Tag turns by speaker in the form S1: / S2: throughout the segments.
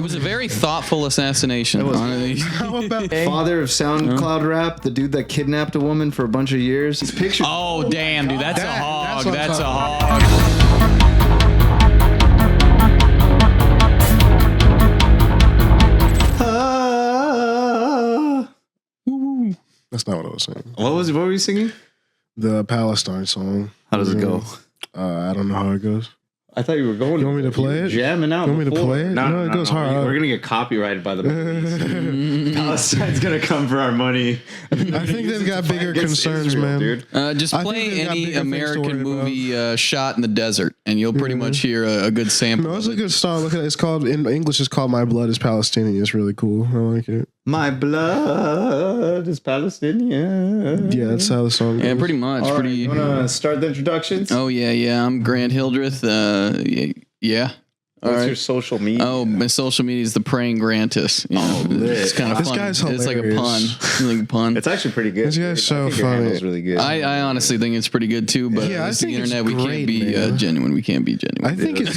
S1: was a very thoughtful assassination.
S2: How about father of SoundCloud rap, the dude that kidnapped a woman for a bunch of years? His picture.
S1: Oh, damn, dude. That's a hog. That's a hog.
S3: That's not what I was saying.
S2: What were you singing?
S3: The Palestine song.
S2: How does it go?
S3: I don't know how it goes.
S2: I thought you were going.
S3: You want me to play it?
S2: Jamming out.
S3: You want me to play it? No, it goes hard.
S2: We're gonna get copyrighted by the police. Palestine's gonna come for our money.
S3: I think they've got bigger concerns, man.
S2: Dude.
S1: Just play any American movie shot in the desert, and you'll pretty much hear a good sample.
S3: No, it's a good song. Look at it. It's called, in English, it's called My Blood is Palestinian. It's really cool. I like it.
S2: My blood is Palestinian.
S3: Yeah, that's how the song goes.
S1: Yeah, pretty much.
S2: All right, you wanna start the introductions?
S1: Oh, yeah. I'm Grant Hildreth. Yeah.
S2: What's your social media?
S1: Oh, my social media is the praying Grantus. You know, it's kind of fun.
S3: Guy's
S1: it's like a pun. It's like a pun.
S2: It's actually pretty good.
S3: This guy's so funny.
S2: It's really good.
S1: I honestly think it's pretty good too, but
S3: I
S1: it's
S3: think
S1: the internet.
S3: it's
S1: We can't
S3: great,
S1: be genuine. We can't be genuine.
S3: I think it's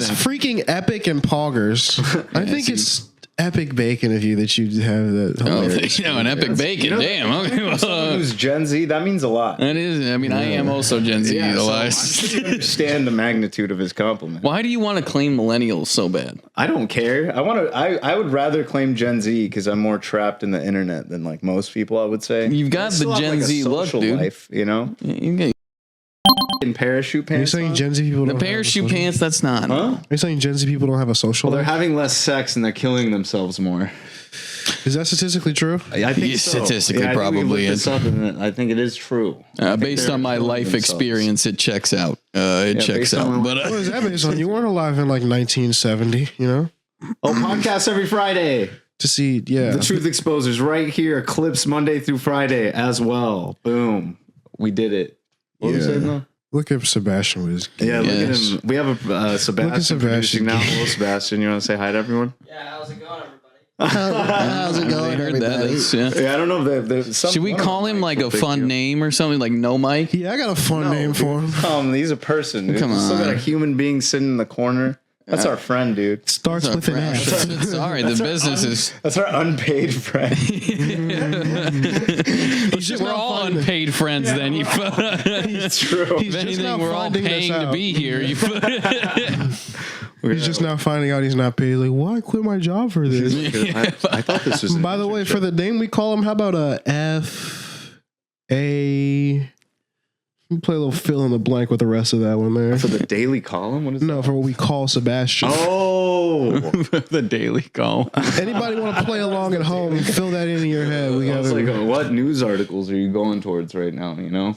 S3: freaking epic and poggers. I think it's epic bacon of you that you have that.
S1: An epic bacon. Damn. Okay, well,
S2: someone who's Gen Z, that means a lot.
S1: That is. I mean, I am also Gen Z.
S2: So I understand the magnitude of his compliment.
S1: Why do you want to claim millennials so bad?
S2: I don't care. I would rather claim Gen Z because I'm more trapped in the internet than like most people. I would say
S1: you've got the Gen Z look, dude.
S2: Life, you know. You get in parachute pants.
S3: Are you saying Gen Z people don't
S1: parachute pants? That's not.
S2: Huh?
S3: Are you saying Gen Z people don't have a social
S2: Well,
S3: life?
S2: they're having less sex and they're killing themselves more.
S3: Is that statistically true?
S2: I think so.
S1: Statistically, probably
S2: is. I think it is true.
S1: Based on my life experience, it checks out. It checks out. But
S3: what is that based on? You weren't alive in like 1970, you know?
S2: Oh, podcast every Friday.
S3: To see,
S2: The Truth Expozers right here. Clips Monday through Friday as well. Boom. We did it. What was it though?
S3: Look at Sebastian with his kids.
S2: Yeah, look at him. We have a Sebastian producing now. Hello, Sebastian. You want to say hi to everyone?
S4: Yeah, how's it going, everybody?
S3: How's it going, everybody?
S2: Yeah, I don't know if there's some.
S1: Should we call him like a fun name or something like No Mike?
S3: Yeah, I got a fun name for him.
S2: He's a person. Dude.
S1: Come on.
S2: Still got a human being sitting in the corner. That's our friend, dude.
S3: Starts with an F.
S1: Sorry, the business is.
S2: That's our unpaid friend.
S1: We're all unpaid friends then.
S2: It's true.
S1: If anything, we're all paying to be here.
S3: He's just now finding out he's not paid. He's like, why quit my job for this?
S2: I thought this was.
S3: By the way, for the name we call him, how about a F-A... Play a little fill in the blank with the rest of that one there.
S2: For the daily column? What is
S3: No, for what we call Sebastian.
S2: Oh,
S1: the daily call.
S3: Anybody want to play along at home? Fill that into your head. We got
S2: like, what news articles are you going towards right now? You know.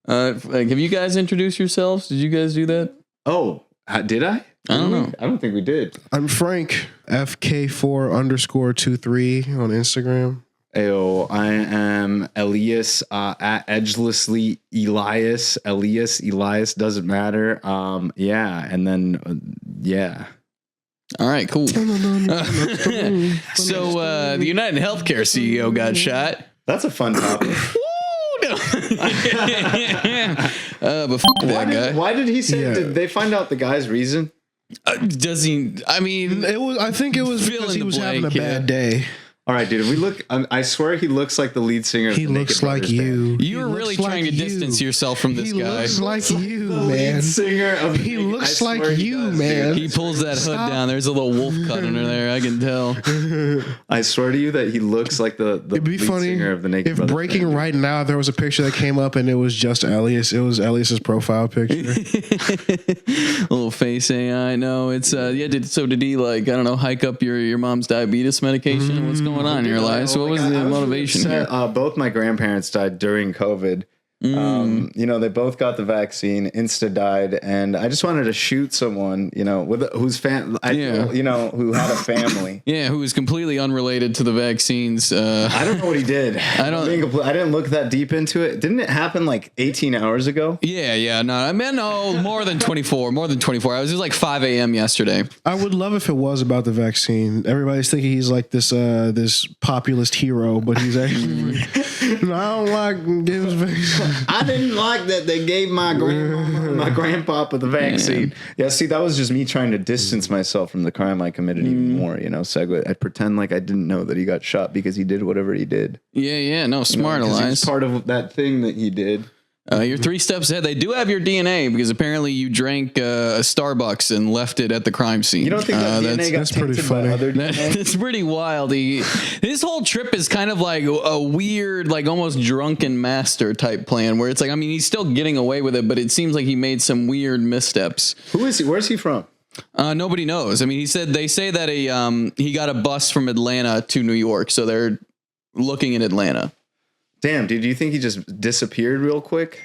S1: Have you guys introduced yourselves? Did you guys do that?
S2: Oh, did I?
S1: I don't know.
S2: I don't think we did.
S3: I'm Frank FK4_23 on Instagram.
S2: Ayo, I am Elias at Edgelessly Elias. Elias doesn't matter. Yeah, and then
S1: All right, cool. So the United Healthcare CEO got shot.
S2: That's a fun topic.
S1: But that guy.
S2: Why did he say?
S3: Yeah.
S2: Did they find out the guy's reason?
S1: Does he? I mean,
S3: I think it was
S1: Fill
S3: because
S1: in
S3: he
S1: the
S3: was having a
S1: blank,
S3: bad day.
S2: All right, dude. If we look, I swear he looks like the lead singer. Of
S3: He
S2: the
S3: looks
S2: Naked
S3: like
S2: Brothers
S3: you.
S1: you were really trying to distance yourself from this
S3: He
S1: guy.
S3: looks like you,
S2: Band.
S3: man.
S2: Lead singer of
S3: He looks like you,
S2: does,
S3: man.
S1: He pulls that hood down. There's a little wolf cut under there. I can tell.
S2: I swear to you that he looks like the
S3: It'd be
S2: lead
S3: funny
S2: singer of the Naked
S3: if
S2: Brothers
S3: breaking
S2: band.
S3: right now there was a picture that came up and it was just Elias. It was Elias's profile picture.
S1: Little face AI. No, it's did he like, I don't know, hike up your mom's diabetes medication? What's going on in your life? So what was the motivation here?
S2: Both my grandparents died during COVID. You know, they both got the vaccine. Insta died, and I just wanted to shoot someone, you know, who had a family.
S1: Yeah, who was completely unrelated to the vaccines.
S2: I don't know what he did. I didn't look that deep into it. Didn't it happen like 18 hours ago?
S1: Yeah. No, I meant more than 24. More than 24 hours. It was like 5 a.m. yesterday.
S3: I would love if it was about the vaccine. Everybody's thinking he's like this populist hero, but he's actually I don't like gives vaccine.
S2: I didn't like that they gave my grandma, my grandpapa the vaccine. Yeah, see, that was just me trying to distance myself from the crime I committed even more, you know. So I pretend like I didn't know that he got shot because he did whatever he did.
S1: Yeah, no, smart, Elias.
S2: He's part of that thing that he did.
S1: You're 3 steps ahead. They do have your DNA because apparently you drank a Starbucks and left it at the crime scene.
S2: You don't think that DNA got
S3: pretty
S2: tainted
S3: funny.
S2: by other DNA?
S1: That's pretty wild. His whole trip is kind of like a weird, like almost drunken master type plan where it's like, I mean, he's still getting away with it, but it seems like he made some weird missteps.
S2: Who is he? Where's he from?
S1: Nobody knows. I mean, they say that he got a bus from Atlanta to New York, so they're looking in Atlanta.
S2: Damn, dude, do you think he just disappeared real quick?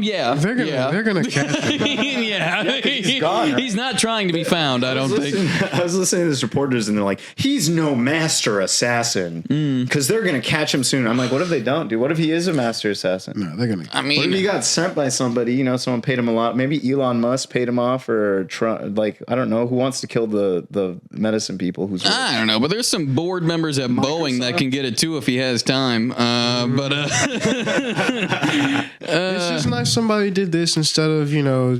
S1: Yeah.
S3: They're gonna catch him.
S1: He's
S2: gone, right?
S1: He's not trying to be found, I don't think.
S2: I was listening to these reporters and they're like, he's no master assassin because they're going to catch him soon. I'm like, what if they don't, dude? What if he is a master assassin?
S3: No, they're gonna.
S1: I mean,
S2: What if he got sent by somebody, you know, someone paid him a lot. Maybe Elon Musk paid him off or Trump, like, I don't know. Who wants to kill the medicine people?
S1: I don't know, but there's some board members at Boeing that can get it too if he has time.
S3: It's just nice somebody did this instead of, you know,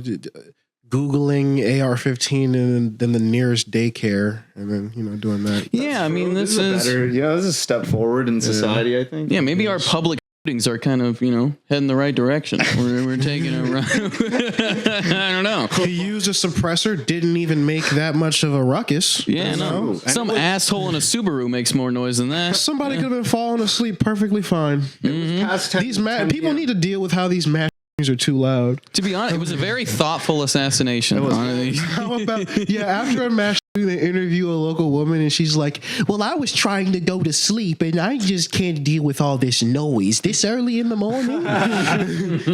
S3: Googling AR-15 and then the nearest daycare and then, you know, doing that.
S1: Yeah, I mean, this is
S2: better, you know, this is a step forward in society, I think.
S1: yeah, maybe our public shootings are kind of, you know, heading the right direction. We're taking a run. I don't know.
S3: He used a suppressor, didn't even make that much of a ruckus.
S1: Yeah, no. Some asshole in a Subaru makes more noise than that.
S3: Somebody could have been falling asleep perfectly fine. These people need to deal with how these mass are too loud.
S1: To be honest, it was a very thoughtful assassination.
S3: How about after a mass shooting, they interview a local woman and she's like, well, I was trying to go to sleep and I just can't deal with all this noise this early in the morning.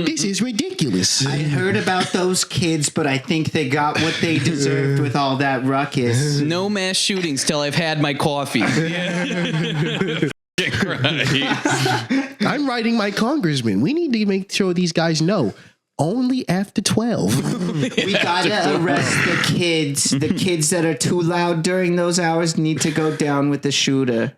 S3: This is ridiculous.
S4: I heard about those kids, but I think they got what they deserved with all that ruckus.
S1: No mass shootings till I've had my coffee.
S3: I'm writing my congressman. We need to make sure these guys know only after 12.
S4: We gotta arrest the kids. The kids that are too loud during those hours need to go down with the shooter.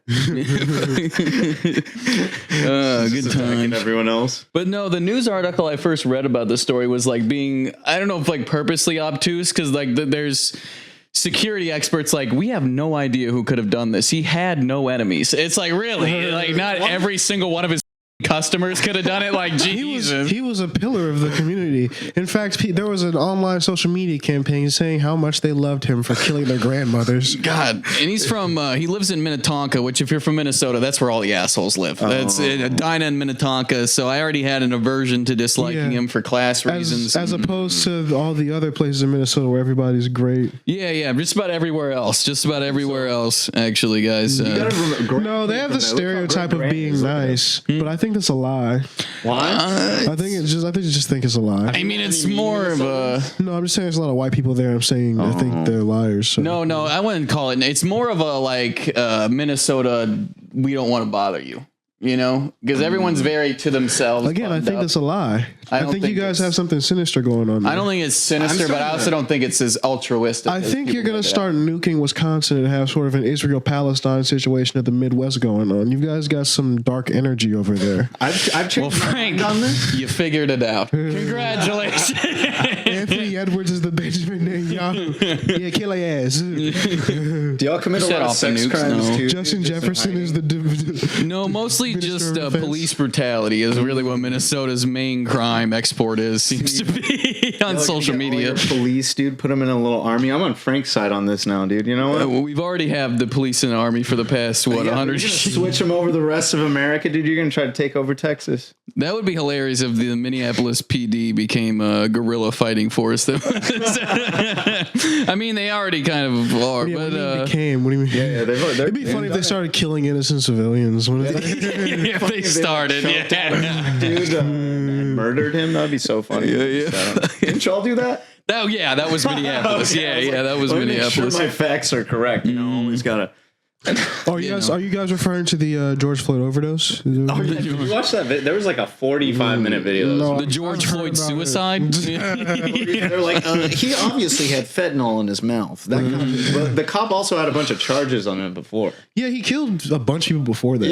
S1: Good time.
S2: Everyone else.
S1: But no, the news article I first read about this story was like being, I don't know if like purposely obtuse, because like there's security experts like, we have no idea who could have done this. He had no enemies. It's like, really? Like not every single one of his customers could have done it. Like, Jesus.
S3: He was a pillar of the community. In fact, there was an online social media campaign saying how much they loved him for killing their grandmothers.
S1: God. And he's from, he lives in Minnetonka, which if you're from Minnesota, that's where all the assholes live. That's Edina and Minnetonka. So I already had an aversion to disliking him for class reasons.
S3: As opposed to all the other places in Minnesota where everybody's great.
S1: Yeah. Just about everywhere else. Actually, guys.
S3: No, they have the stereotype of being nice, but I think that's a lie.
S2: Why?
S3: I just think it's a lie.
S1: I mean, it's more of a...
S3: No, I'm just saying there's a lot of white people there. I'm saying I think they're liars. So.
S1: No, I wouldn't call it. It's more of a like Minnesota, we don't want to bother you. You know, because everyone's very to themselves.
S3: Again, I think that's a lie. I think you guys have something sinister going on there.
S1: I don't think it's sinister, but I also don't think it's as altruistic.
S3: I think you're going to start nuking Wisconsin and have sort of an Israel-Palestine situation at the Midwest going on. You guys got some dark energy over there.
S2: I've changed
S1: Frank,
S2: on this.
S1: You figured it out. Congratulations.
S3: Anthony Edwards is the Benjamin Netanyahu. Yeah, kill your ass.
S2: Do y'all commit a lot of sex crimes too?
S3: Justin Jefferson is the...
S1: No, mostly just police brutality is really what Minnesota's main crime export is, seems to be on social media.
S2: Police, dude, put them in a little army. I'm on Frank's side on this now, dude. You know what?
S1: We've already have the police and army for the past, 100 years.
S2: Switch them over the rest of America, dude. You're going to try to take over Texas.
S1: That would be hilarious if the Minneapolis PD became a guerrilla fighting force. I mean, they already kind of are.
S3: What do you
S1: but
S3: became? What do you mean?
S2: Yeah,
S3: it'd be funny if they started killing innocent civilians.
S1: If they started,
S2: dude, murdered him. That'd be so funny. Didn't y'all do that?
S1: Oh yeah, that was Minneapolis. Yeah, that was Minneapolis.
S2: Make sure my facts are correct. You know, always gotta
S3: Are you guys referring to the George Floyd overdose?
S2: Did you watch that? There was like a 45-minute video.
S3: No,
S1: The George Floyd suicide.
S2: They're like, he obviously had fentanyl in his mouth. That but the cop also had a bunch of charges on him before.
S3: Yeah, he killed a bunch of people before that.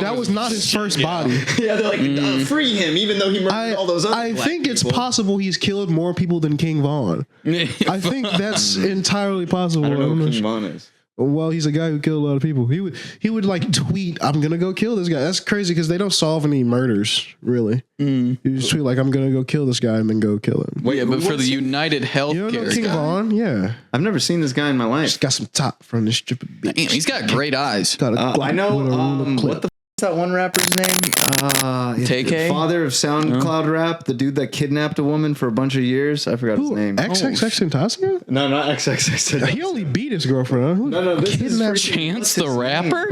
S3: That was not his first body.
S2: Yeah, they're like, free him, even though he murdered all those other
S3: I
S2: black
S3: think it's
S2: people.
S3: possible he's killed more people than King Von. I think that's entirely possible.
S2: I don't know
S3: I'm
S2: who
S3: not
S2: King
S3: sure.
S2: Von is.
S3: Well, he's a guy who killed a lot of people. He would like tweet, "I'm gonna go kill this guy." That's crazy because they don't solve any murders really. You just tweet like, "I'm gonna go kill this guy" and then go kill him.
S1: Yeah, but for the United
S3: You don't know
S1: Healthcare
S3: King
S1: guy.
S3: Von? Yeah,
S2: I've never seen this guy in my life.
S3: just got some top from this stupid bitch.
S1: Damn, he's got great eyes.
S3: Got a
S2: I know.
S3: with a ruler clip.
S2: What the is that one rapper's name?
S1: TK?
S2: The father of SoundCloud rap, the dude that kidnapped a woman for a bunch of years. I forgot his name.
S3: XXX Tentacion?
S2: No, not XXX.
S3: He only beat his girlfriend. Huh?
S2: No, this is
S3: Kidnapped
S2: freaking-
S1: Chance the Rapper?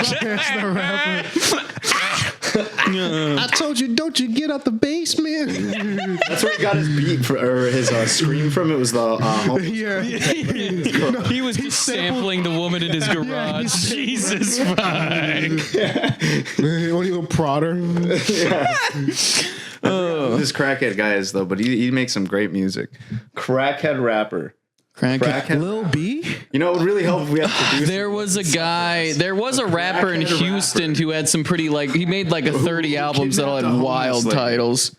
S3: Chance the Rapper. I told you, don't you get out the basement?
S2: That's where he got his beat or his scream from. It was the
S3: Yeah.
S1: He was just sampling the woman in his garage. Jesus fuck.
S3: When you a prodder.
S2: this crackhead guy is though, but he makes some great music. Crackhead rapper. Crackhead.
S3: Lil B?
S2: You know, it would really help if we had producers.
S1: There was a rapper in Houston who had some pretty he made like 30 albums that all had wild titles.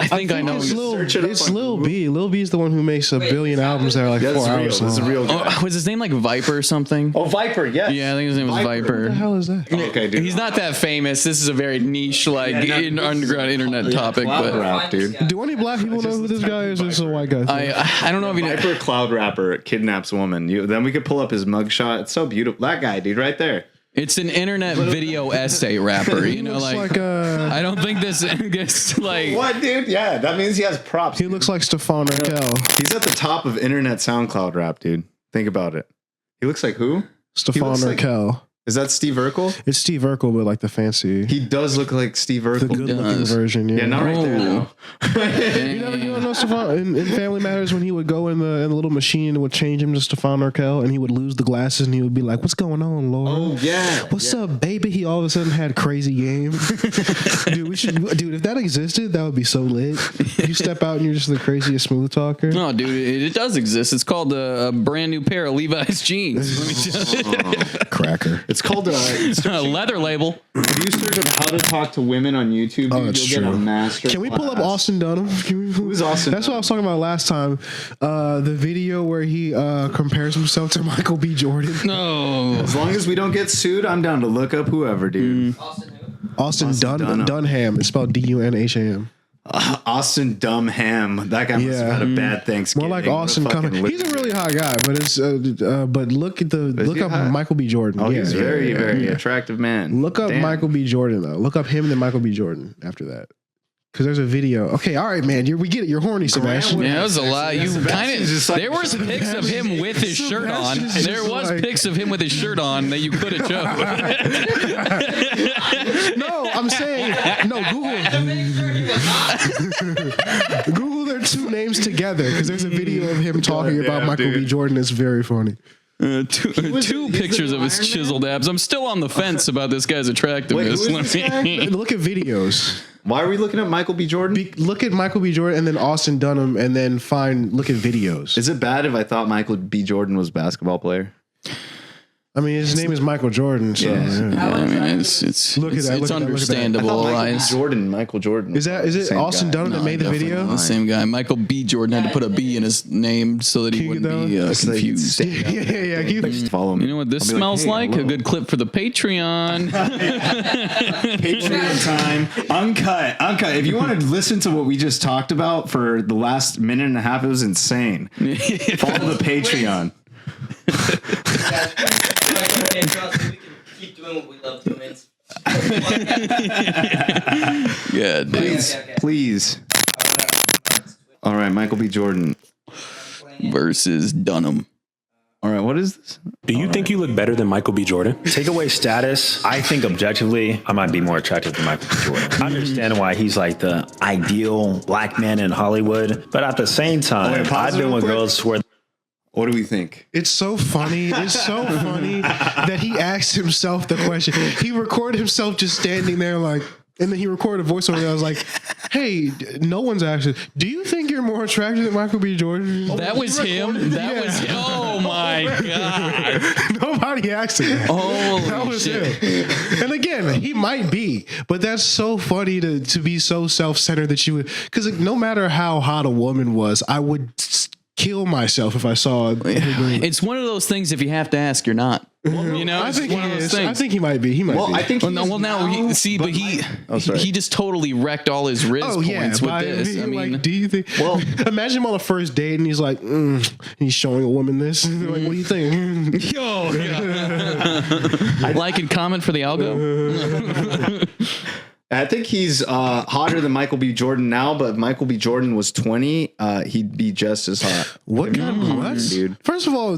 S1: I think I know.
S3: It's
S2: Search it up on
S3: Lil
S2: Google.
S3: B. Lil B is the one who makes a billion albums that are like
S2: Yeah,
S3: 4
S2: this is real.
S3: hours
S2: This is a
S3: long.
S2: real guy.
S1: Was his name like Viper or something?
S2: Oh, Viper, yes.
S1: Yeah, I think his name was
S3: What the
S1: Viper.
S3: hell is that?
S2: Okay, dude.
S1: He's not that famous. This is a very niche, underground internet topic.
S2: Cloud
S1: But
S2: rap, dude.
S3: Do any black people know who this guy is? Or is this a white guy thing?
S1: I don't know if he.
S2: Viper cloud rapper kidnaps woman. Then we could pull up his mugshot. It's so beautiful. That guy, dude, right there.
S1: It's an internet video essay rapper. You know,
S3: Looks like
S1: I don't think this gets like.
S2: What, dude? Yeah, that means he has props.
S3: he looks like Stefan Raquel.
S2: He's at the top of internet SoundCloud rap, dude. Think about it. He looks like who?
S3: Stefan
S2: looks like-
S3: Raquel.
S2: Is that Steve Urkel?
S3: It's Steve Urkel, but like the fancy,
S2: He does look like Steve Urkel.
S3: the good looking
S1: does.
S3: version. Yeah,
S2: Yeah, not right there.
S1: Oh.
S2: Though.
S3: You don't know Stefan in Family Matters when he would go in the little machine and it would change him to Stefan Urkel and he would lose the glasses and he would be like, "What's going on, Laura?
S2: Oh yeah.
S3: What's up, baby?" He all of a sudden had crazy game. Dude, if that existed, that would be so lit. You step out and you're just the craziest smooth talker.
S1: No, dude, it does exist. It's called a brand new pair of Levi's jeans. Let me tell you.
S3: Cracker.
S2: It's called
S1: A leather label.
S2: If you search up how to talk to women on YouTube, dude,
S3: that's
S2: you'll get a
S3: true.
S2: master.
S3: Can we pull up
S2: class.
S3: Austin Dunham? Who's
S2: Austin
S3: That's what I was talking about last time. The video where he compares himself to Michael B. Jordan.
S1: No.
S2: As long as we don't get sued, I'm down to look up whoever, dude.
S3: Austin
S2: Dunham.
S3: Dunham. It's spelled Dunham.
S2: Austin Dumham. That guy must have had a bad Thanksgiving.
S3: More like
S2: What a
S3: Austin
S2: fucking
S3: Cunningham. He's a really hot guy, but it's but look
S2: he
S3: up
S2: hot?
S3: Michael B. Jordan.
S2: Oh,
S3: Yeah,
S2: he's
S3: yeah,
S2: very,
S3: yeah,
S2: very
S3: yeah.
S2: attractive man.
S3: Look up
S2: Damn.
S3: Michael B. Jordan though. Look up him and then Michael B. Jordan after that. Because there's a video. Okay, all right, man. We get it. You're horny, Sebastian.
S1: Yeah, that was a lot. You kind
S2: Sebastian's
S1: of.
S2: just like-
S1: There was pics of him with his shirt on.
S3: Sebastian's
S1: There
S3: just
S1: was
S3: like-
S1: pics of him with his shirt on that you could have shown.
S3: No, I'm saying no. Google their two names together because there's a video of him talking about Michael B.
S2: dude.
S3: Jordan. It's very funny.
S1: Two pictures of his
S2: Iron Man?
S1: chiseled abs. I'm still on the fence about this guy's attractiveness.
S2: Wait, who is this
S1: Let me-
S3: Look at videos.
S2: Why are we looking at Michael B. Jordan?
S3: Look at Michael B. Jordan and then Austin Dunham and then look at videos.
S2: Is it bad if I thought Michael B. Jordan was a basketball player?
S3: I mean, his name is Michael Jordan. So
S2: Yeah.
S3: yeah.
S1: I mean, it's
S3: Look at that,
S1: it's
S3: look at that, look at that.
S1: understandable.
S2: Michael Jordan.
S3: Is it
S2: Same
S3: Austin
S2: guy.
S3: Dunham that made the
S1: Definitely
S3: video?
S1: the same guy. Michael B. Jordan had to put a B in his name so that he
S3: Can you
S1: wouldn't
S3: get
S1: be
S3: that
S2: So he can
S1: confused.
S2: stand up.
S3: Yeah.
S2: Just follow me.
S1: You know what this
S2: I'll be
S1: smells
S2: "Hey,
S1: like?
S2: hello."
S1: A good clip for the Patreon.
S2: Patreon time. Uncut. If you want to listen to what we just talked about for the last minute and a half, it was insane. Follow the Patreon.
S5: We can keep doing what we love doing.
S1: Yeah, dude.
S2: Please. All right, Michael B. Jordan.
S1: Versus Dunham.
S2: All right, what is this?
S6: Do you think you look better than Michael B. Jordan? Take away status. I think objectively, I might be more attractive than Michael B. Jordan. I understand why he's like the ideal black man in Hollywood, but at the same time,
S2: pause
S6: I've
S2: it
S6: been
S2: real
S6: with
S2: quick.
S6: girls where
S2: What do we think?
S3: It's so funny. It's so funny that he asked himself the question. He recorded himself just standing there like, and then he recorded a voiceover. I was like, "Hey, no one's actually. Do you think you're more attractive than Michael B. Jordan?"
S1: That was him. That was. Oh my god!
S3: Nobody asked him that.
S1: Holy
S3: That was
S1: shit!
S3: him. And again, he might be, but that's so funny to be so self-centered that you would. Because no matter how hot a woman was, I would kill myself if I saw.
S1: It's one of those things. If you have to ask, you're not. You know,
S3: I think
S1: it's one
S3: he
S1: of those
S3: is.
S1: things.
S3: I think he might be. He might be.
S2: I think.
S1: He just totally wrecked all his Riz points with this. I mean,
S3: like, do you think? Well, imagine him on the first date and he's like, he's showing a woman this. Like, what do you think?
S1: yo, like and comment for the algo.
S2: I think he's hotter than Michael B. Jordan now, but if Michael B. Jordan was 20, he'd be just as hot.
S3: What kind of what?
S2: Dude?
S3: First of all,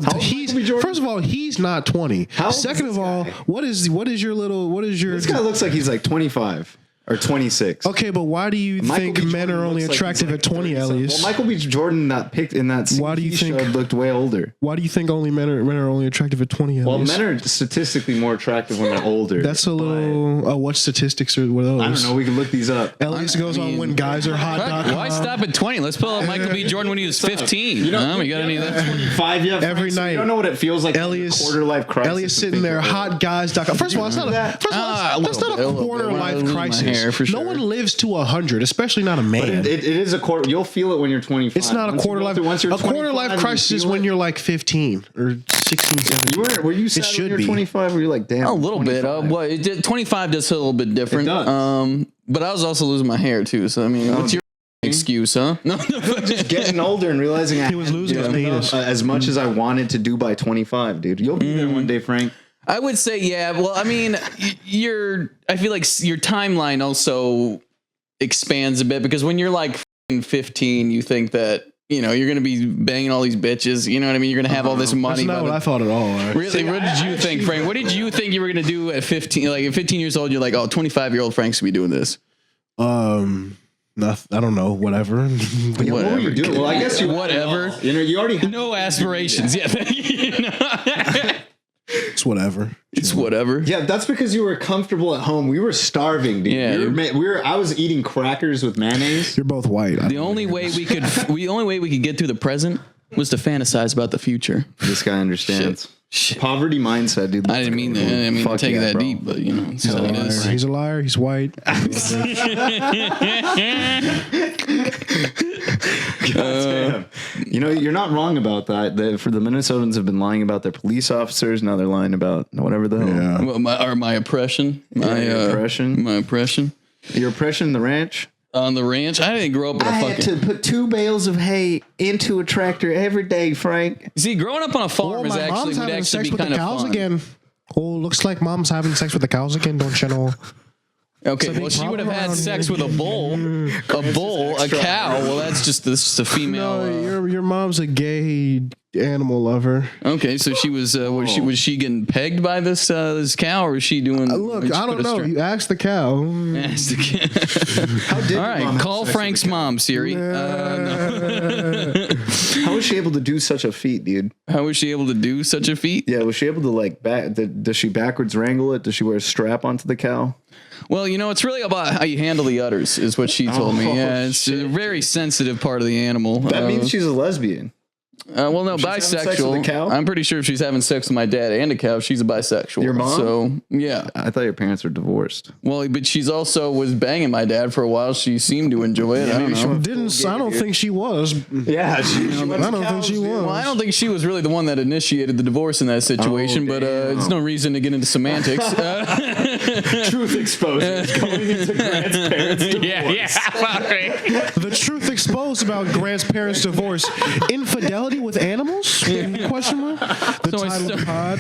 S3: he's not 20. Second of all, what is your
S2: This guy looks like he's like 25 or 26.
S3: Okay, but why do you think men are only attractive at 20, Elias?
S2: Well, Michael B. Jordan that picked in that
S3: Why do you think
S2: looked way older?
S3: Why do you think only men are only attractive at 20, Elias?
S2: Well, men are statistically more attractive when they're older.
S3: That's a little. What statistics are those?
S2: I don't know. We can look these up.
S3: Elias goes on when guys are hot.
S1: Why stop at 20? Let's pull up Michael B. Jordan when he was 15. You got any of that?
S2: 5 yet?
S3: Every night.
S2: You don't know what it feels like.
S3: Elias,
S2: quarter life crisis.
S3: Elias sitting there, hotguys.com. First of all, it's not a quarter life crisis. No one lives to 100, especially not a man.
S2: But it is a quarter. You'll feel it when you're 25.
S3: It's not a quarter life. A quarter life crisis is when you're like 15 or 16, 17.
S2: Were you sad when you were 25? Were you like, damn?
S1: A little 25. bit. 25 does a little bit different.
S2: It does.
S1: But I was also losing my hair too. So I mean, what's your excuse, huh? No,
S2: just getting older and realizing
S3: he was losing his penis
S2: as much as I wanted to do by 25, dude. You'll be there one day, Frank.
S1: I would say, yeah. Well, I mean, I feel like your timeline also expands a bit because when you're like 15, you think that, you're going to be banging all these bitches. You know what I mean? You're going to have all this money.
S3: That's not what I thought at all. Right?
S1: Really? What did you think, Frank? What did you think you were going to do at 15? Like at 15 years old, you're like, 25-year-old Frank's going to be doing this.
S3: I don't know. Whatever.
S2: What were you doing? Well, I guess
S1: whatever.
S2: You already have
S1: no aspirations. Yeah.
S3: It's whatever.
S1: It's whatever.
S2: Yeah, that's because you were comfortable at home. We were starving, dude.
S1: Yeah,
S2: I was eating crackers with mayonnaise.
S3: You're both white.
S1: The only way we could get through the present was to fantasize about the future.
S2: This guy understands.
S1: Shit.
S2: Poverty mindset, dude.
S1: I didn't mean to take it that deep, but it's how it is.
S3: He's a liar. He's white.
S2: God damn. You're not wrong about that. For the Minnesotans have been lying about their police officers. Now they're lying about whatever the hell.
S3: Yeah.
S1: Well, my oppression. My
S2: oppression.
S1: My oppression.
S2: Your oppression in the ranch?
S1: On the ranch? I didn't grow up in a fucking...
S4: I had to put 2 bales of hay into a tractor every day, Frank.
S1: See, growing up on a farm would actually be kind of fun.
S3: Again. Oh, looks like mom's having sex with the cows again, don't you know?
S1: Okay, well, she would have had sex with a bull, a cow. Well, that's just a female.
S3: No, your mom's a gay animal lover.
S1: Okay, so she was was she getting pegged by this cow, or was she doing?
S3: Look, I don't know. You asked the cow.
S1: Ask the cow. All right, call Frank's mom, Siri. No.
S2: How was she able to do such a feat, dude?
S1: How was she able to do such a feat?
S2: Yeah, was she able to does she backwards wrangle it? Does she wear a strap onto the cow?
S1: Well, it's really about how you handle the udders, is what she told me. Yeah, it's a very sensitive part of the animal.
S2: That means she's a lesbian.
S1: Well, no, bisexual. I'm pretty sure if she's having sex with my dad and a cow, she's a bisexual.
S2: Your mom?
S1: So, yeah.
S2: I thought your parents were divorced.
S1: Well, but she's also was banging my dad for a while. She seemed to enjoy it. I don't know.
S3: I don't think she was.
S2: Yeah,
S3: I don't think she was.
S1: Well, I don't think she was really the one that initiated the divorce in that situation, but it's no reason to get into semantics.
S2: Truth exposures going into Grant's parents' divorce.
S1: Yeah.
S3: The truth exposed about Grant's parents' divorce. Infidelity with animals? Question mark? The title of the pod.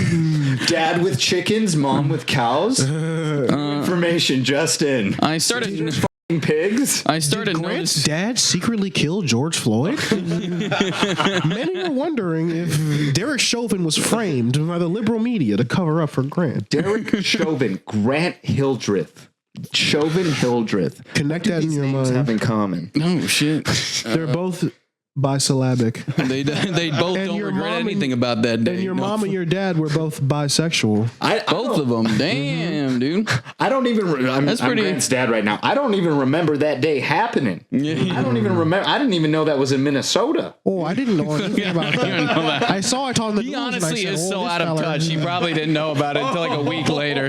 S2: Dad with chickens, mom with cows. Information just in.
S1: I started
S2: pigs.
S3: Did Grant's dad secretly kill George Floyd? Many are wondering if Derek Chauvin was framed by the liberal media to cover up for Grant.
S2: Derek Chauvin, Grant Hildreth. Chauvin Hildreth.
S3: Connect that in your mind.
S2: Have in common.
S1: Oh shit!
S3: They're both Bisyllabic.
S1: They both
S3: And
S1: don't
S3: your
S1: regret
S3: mom and-
S1: anything about that day.
S3: And your
S1: No.
S3: mom and your dad were both bisexual.
S1: Both of them. Damn, dude.
S2: I don't even. I'm
S1: pretty-
S2: Grant's dad right now. I don't even remember that day happening. I don't even remember. I didn't even know that was in Minnesota.
S3: Oh, I didn't know anything about that. I saw it on the
S1: He
S3: news. and I
S1: honestly
S3: said,
S1: is
S3: "Oh,
S1: so
S3: this
S1: out of
S3: fella-"
S1: touch. He probably didn't know about it until like a week later.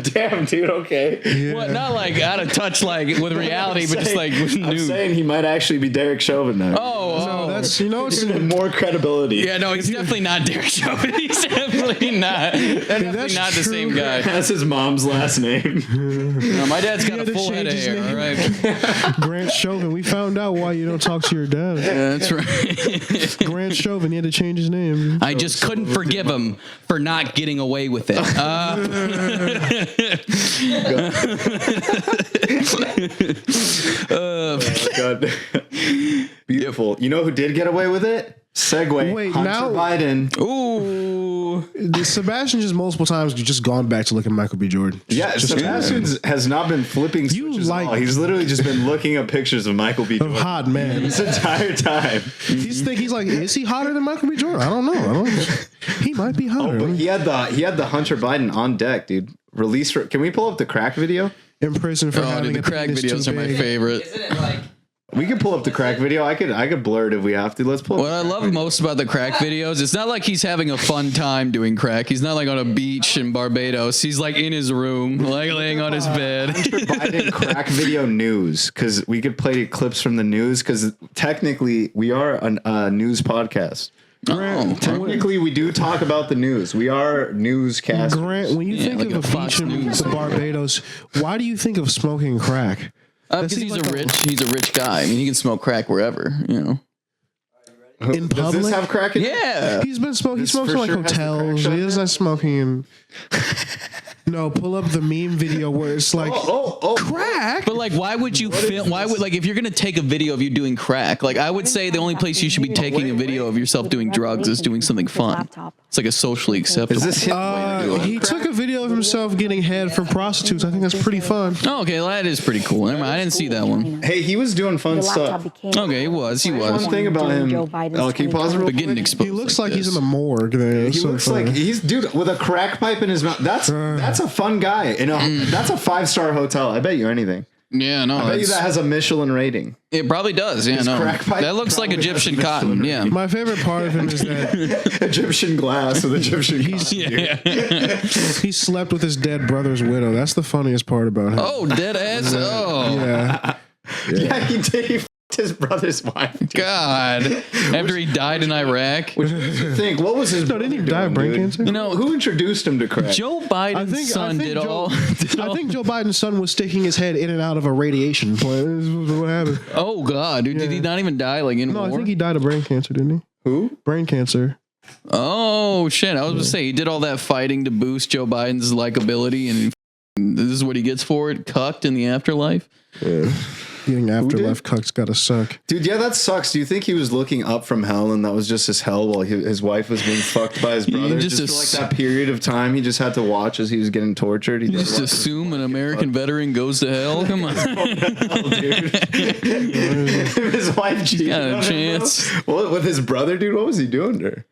S2: Damn, dude. Okay.
S1: What? Not like out of touch, like with reality, but just like with
S2: I'm
S1: news.
S2: saying he might actually be Derek Chauvin now.
S1: Oh,
S3: That's it's
S2: More credibility.
S1: yeah, no, he's definitely not Derek Chauvin. He's definitely not. Definitely
S3: that's
S1: not the
S3: true.
S1: same guy.
S2: That's his mom's last name.
S1: No, my dad's got
S3: had
S1: a
S3: to
S1: full head of
S3: change his
S1: hair. All
S3: name.
S1: right,
S3: Grant Chauvin. We found out why you don't talk to your dad.
S1: yeah, that's right.
S3: Grant Chauvin. He had to change his name.
S1: I just couldn't forgive him for not getting away with it.
S2: God. Beautiful. You know who did get away with it? Segway.
S3: Wait,
S2: Hunter
S3: now-
S2: Biden.
S1: Ooh,
S3: Sebastian just multiple times just gone back to look at Michael B. Jordan.
S2: Yeah, Sebastian has not been flipping switches at all. He's literally just been looking at pictures of Michael B. Jordan
S3: Hot man.
S2: this entire time.
S3: He's like, is he hotter than Michael B. Jordan? I don't know. He might be hotter.
S2: But he had the Hunter Biden on deck, dude. Can we pull up the crack video?
S3: In prison for
S1: oh,
S3: having
S1: dude, the
S3: a
S1: crack
S3: penis
S1: videos
S3: too
S1: are my
S3: big.
S1: favorite.
S5: Isn't it like
S2: We can pull up the crack video. I could blur it if we have to. Let's pull.
S1: What I love most about the crack videos, it's not like he's having a fun time doing crack. He's not like on a beach in Barbados. He's like in his room, like laying on his bed.
S2: Hunter Biden crack video news, because we could play clips from the news, because technically we are a news podcast.
S1: Oh,
S2: Technically, we do talk about the news. We are newscasters.
S3: Grant, when you think
S1: like
S3: of
S1: a
S3: a
S1: Fox
S3: beach in
S1: News.
S3: Barbados, why do you think of smoking crack?
S1: because
S3: seems
S1: he's
S3: like
S1: he's a rich guy. I mean, he can smoke crack wherever, you know.
S3: In
S2: Does
S3: public?
S2: this have crack in it?
S1: Yeah.
S3: He smokes
S2: for
S3: in like
S2: sure has the
S3: hotels.
S2: crack
S3: He
S2: shot
S3: is not smoking in. No, pull up the meme video where it's like crack.
S1: But like, why would you film? Why would, like, if you're gonna take a video of you doing crack, like, I would say the only place you should be taking a video of yourself doing drugs is doing something fun. It's like a socially acceptable.
S2: Is this him?
S3: He took a video of himself getting head from prostitutes. I think that's pretty fun.
S1: Oh, okay, well, that is pretty cool. Never mind, I didn't see that one.
S2: Hey, he was doing fun stuff.
S1: Okay, he was.
S2: One thing about him. Oh, can you pause it real
S1: But getting
S2: quick?
S1: exposed.
S3: He looks
S1: like
S3: like he's in the morgue there.
S2: He
S3: That's so
S2: looks
S3: funny.
S2: like he's dude with a crack pipe in his mouth. That's a fun guy. That's a 5-star hotel. I bet you anything.
S1: Yeah, no,
S2: I bet you
S1: it's-
S2: that has a Michelin rating.
S1: it probably does. Yeah, no,
S2: crack pipe
S1: that looks like
S2: probably
S1: Egyptian
S2: has
S1: cotton. Yeah.
S3: My favorite part of him is that
S2: Egyptian glass with Egyptian.
S3: he slept with his dead brother's widow. That's the funniest part about him.
S1: Oh, dead ass. Oh,
S3: Yeah.
S2: Yeah, he did. He fucked his brother's wife. Dude.
S1: God. After he died in Iraq.
S2: Which makes you think, what was his?
S3: No, didn't he die of brain cancer?
S1: You know,
S2: Who introduced him to crack?
S1: Joe Biden's son did all.
S3: I think Joe Biden's son was sticking his head in and out of a radiation plant. This is what happened.
S1: Oh God, dude, did he not even die like in
S3: No,
S1: war?
S3: I think he died of brain cancer, didn't he?
S2: Who?
S3: Brain cancer.
S1: Oh shit! I was gonna say he did all that fighting to boost Joe Biden's likability, and this is what he gets for it: cucked in the afterlife.
S3: Getting afterlife cucks gotta suck.
S2: Dude, yeah, that sucks. Do you think he was looking up from hell and that was just his hell while his wife was being fucked by his brother?
S1: just
S2: Just for like that period of time, he just had to watch as he was getting tortured. He
S1: Just assume an American veteran goes to hell. Come on,
S2: dude. His wife cheated
S1: got a
S2: on him,
S1: chance.
S2: bro. What, with his brother, dude? What was he doing to her?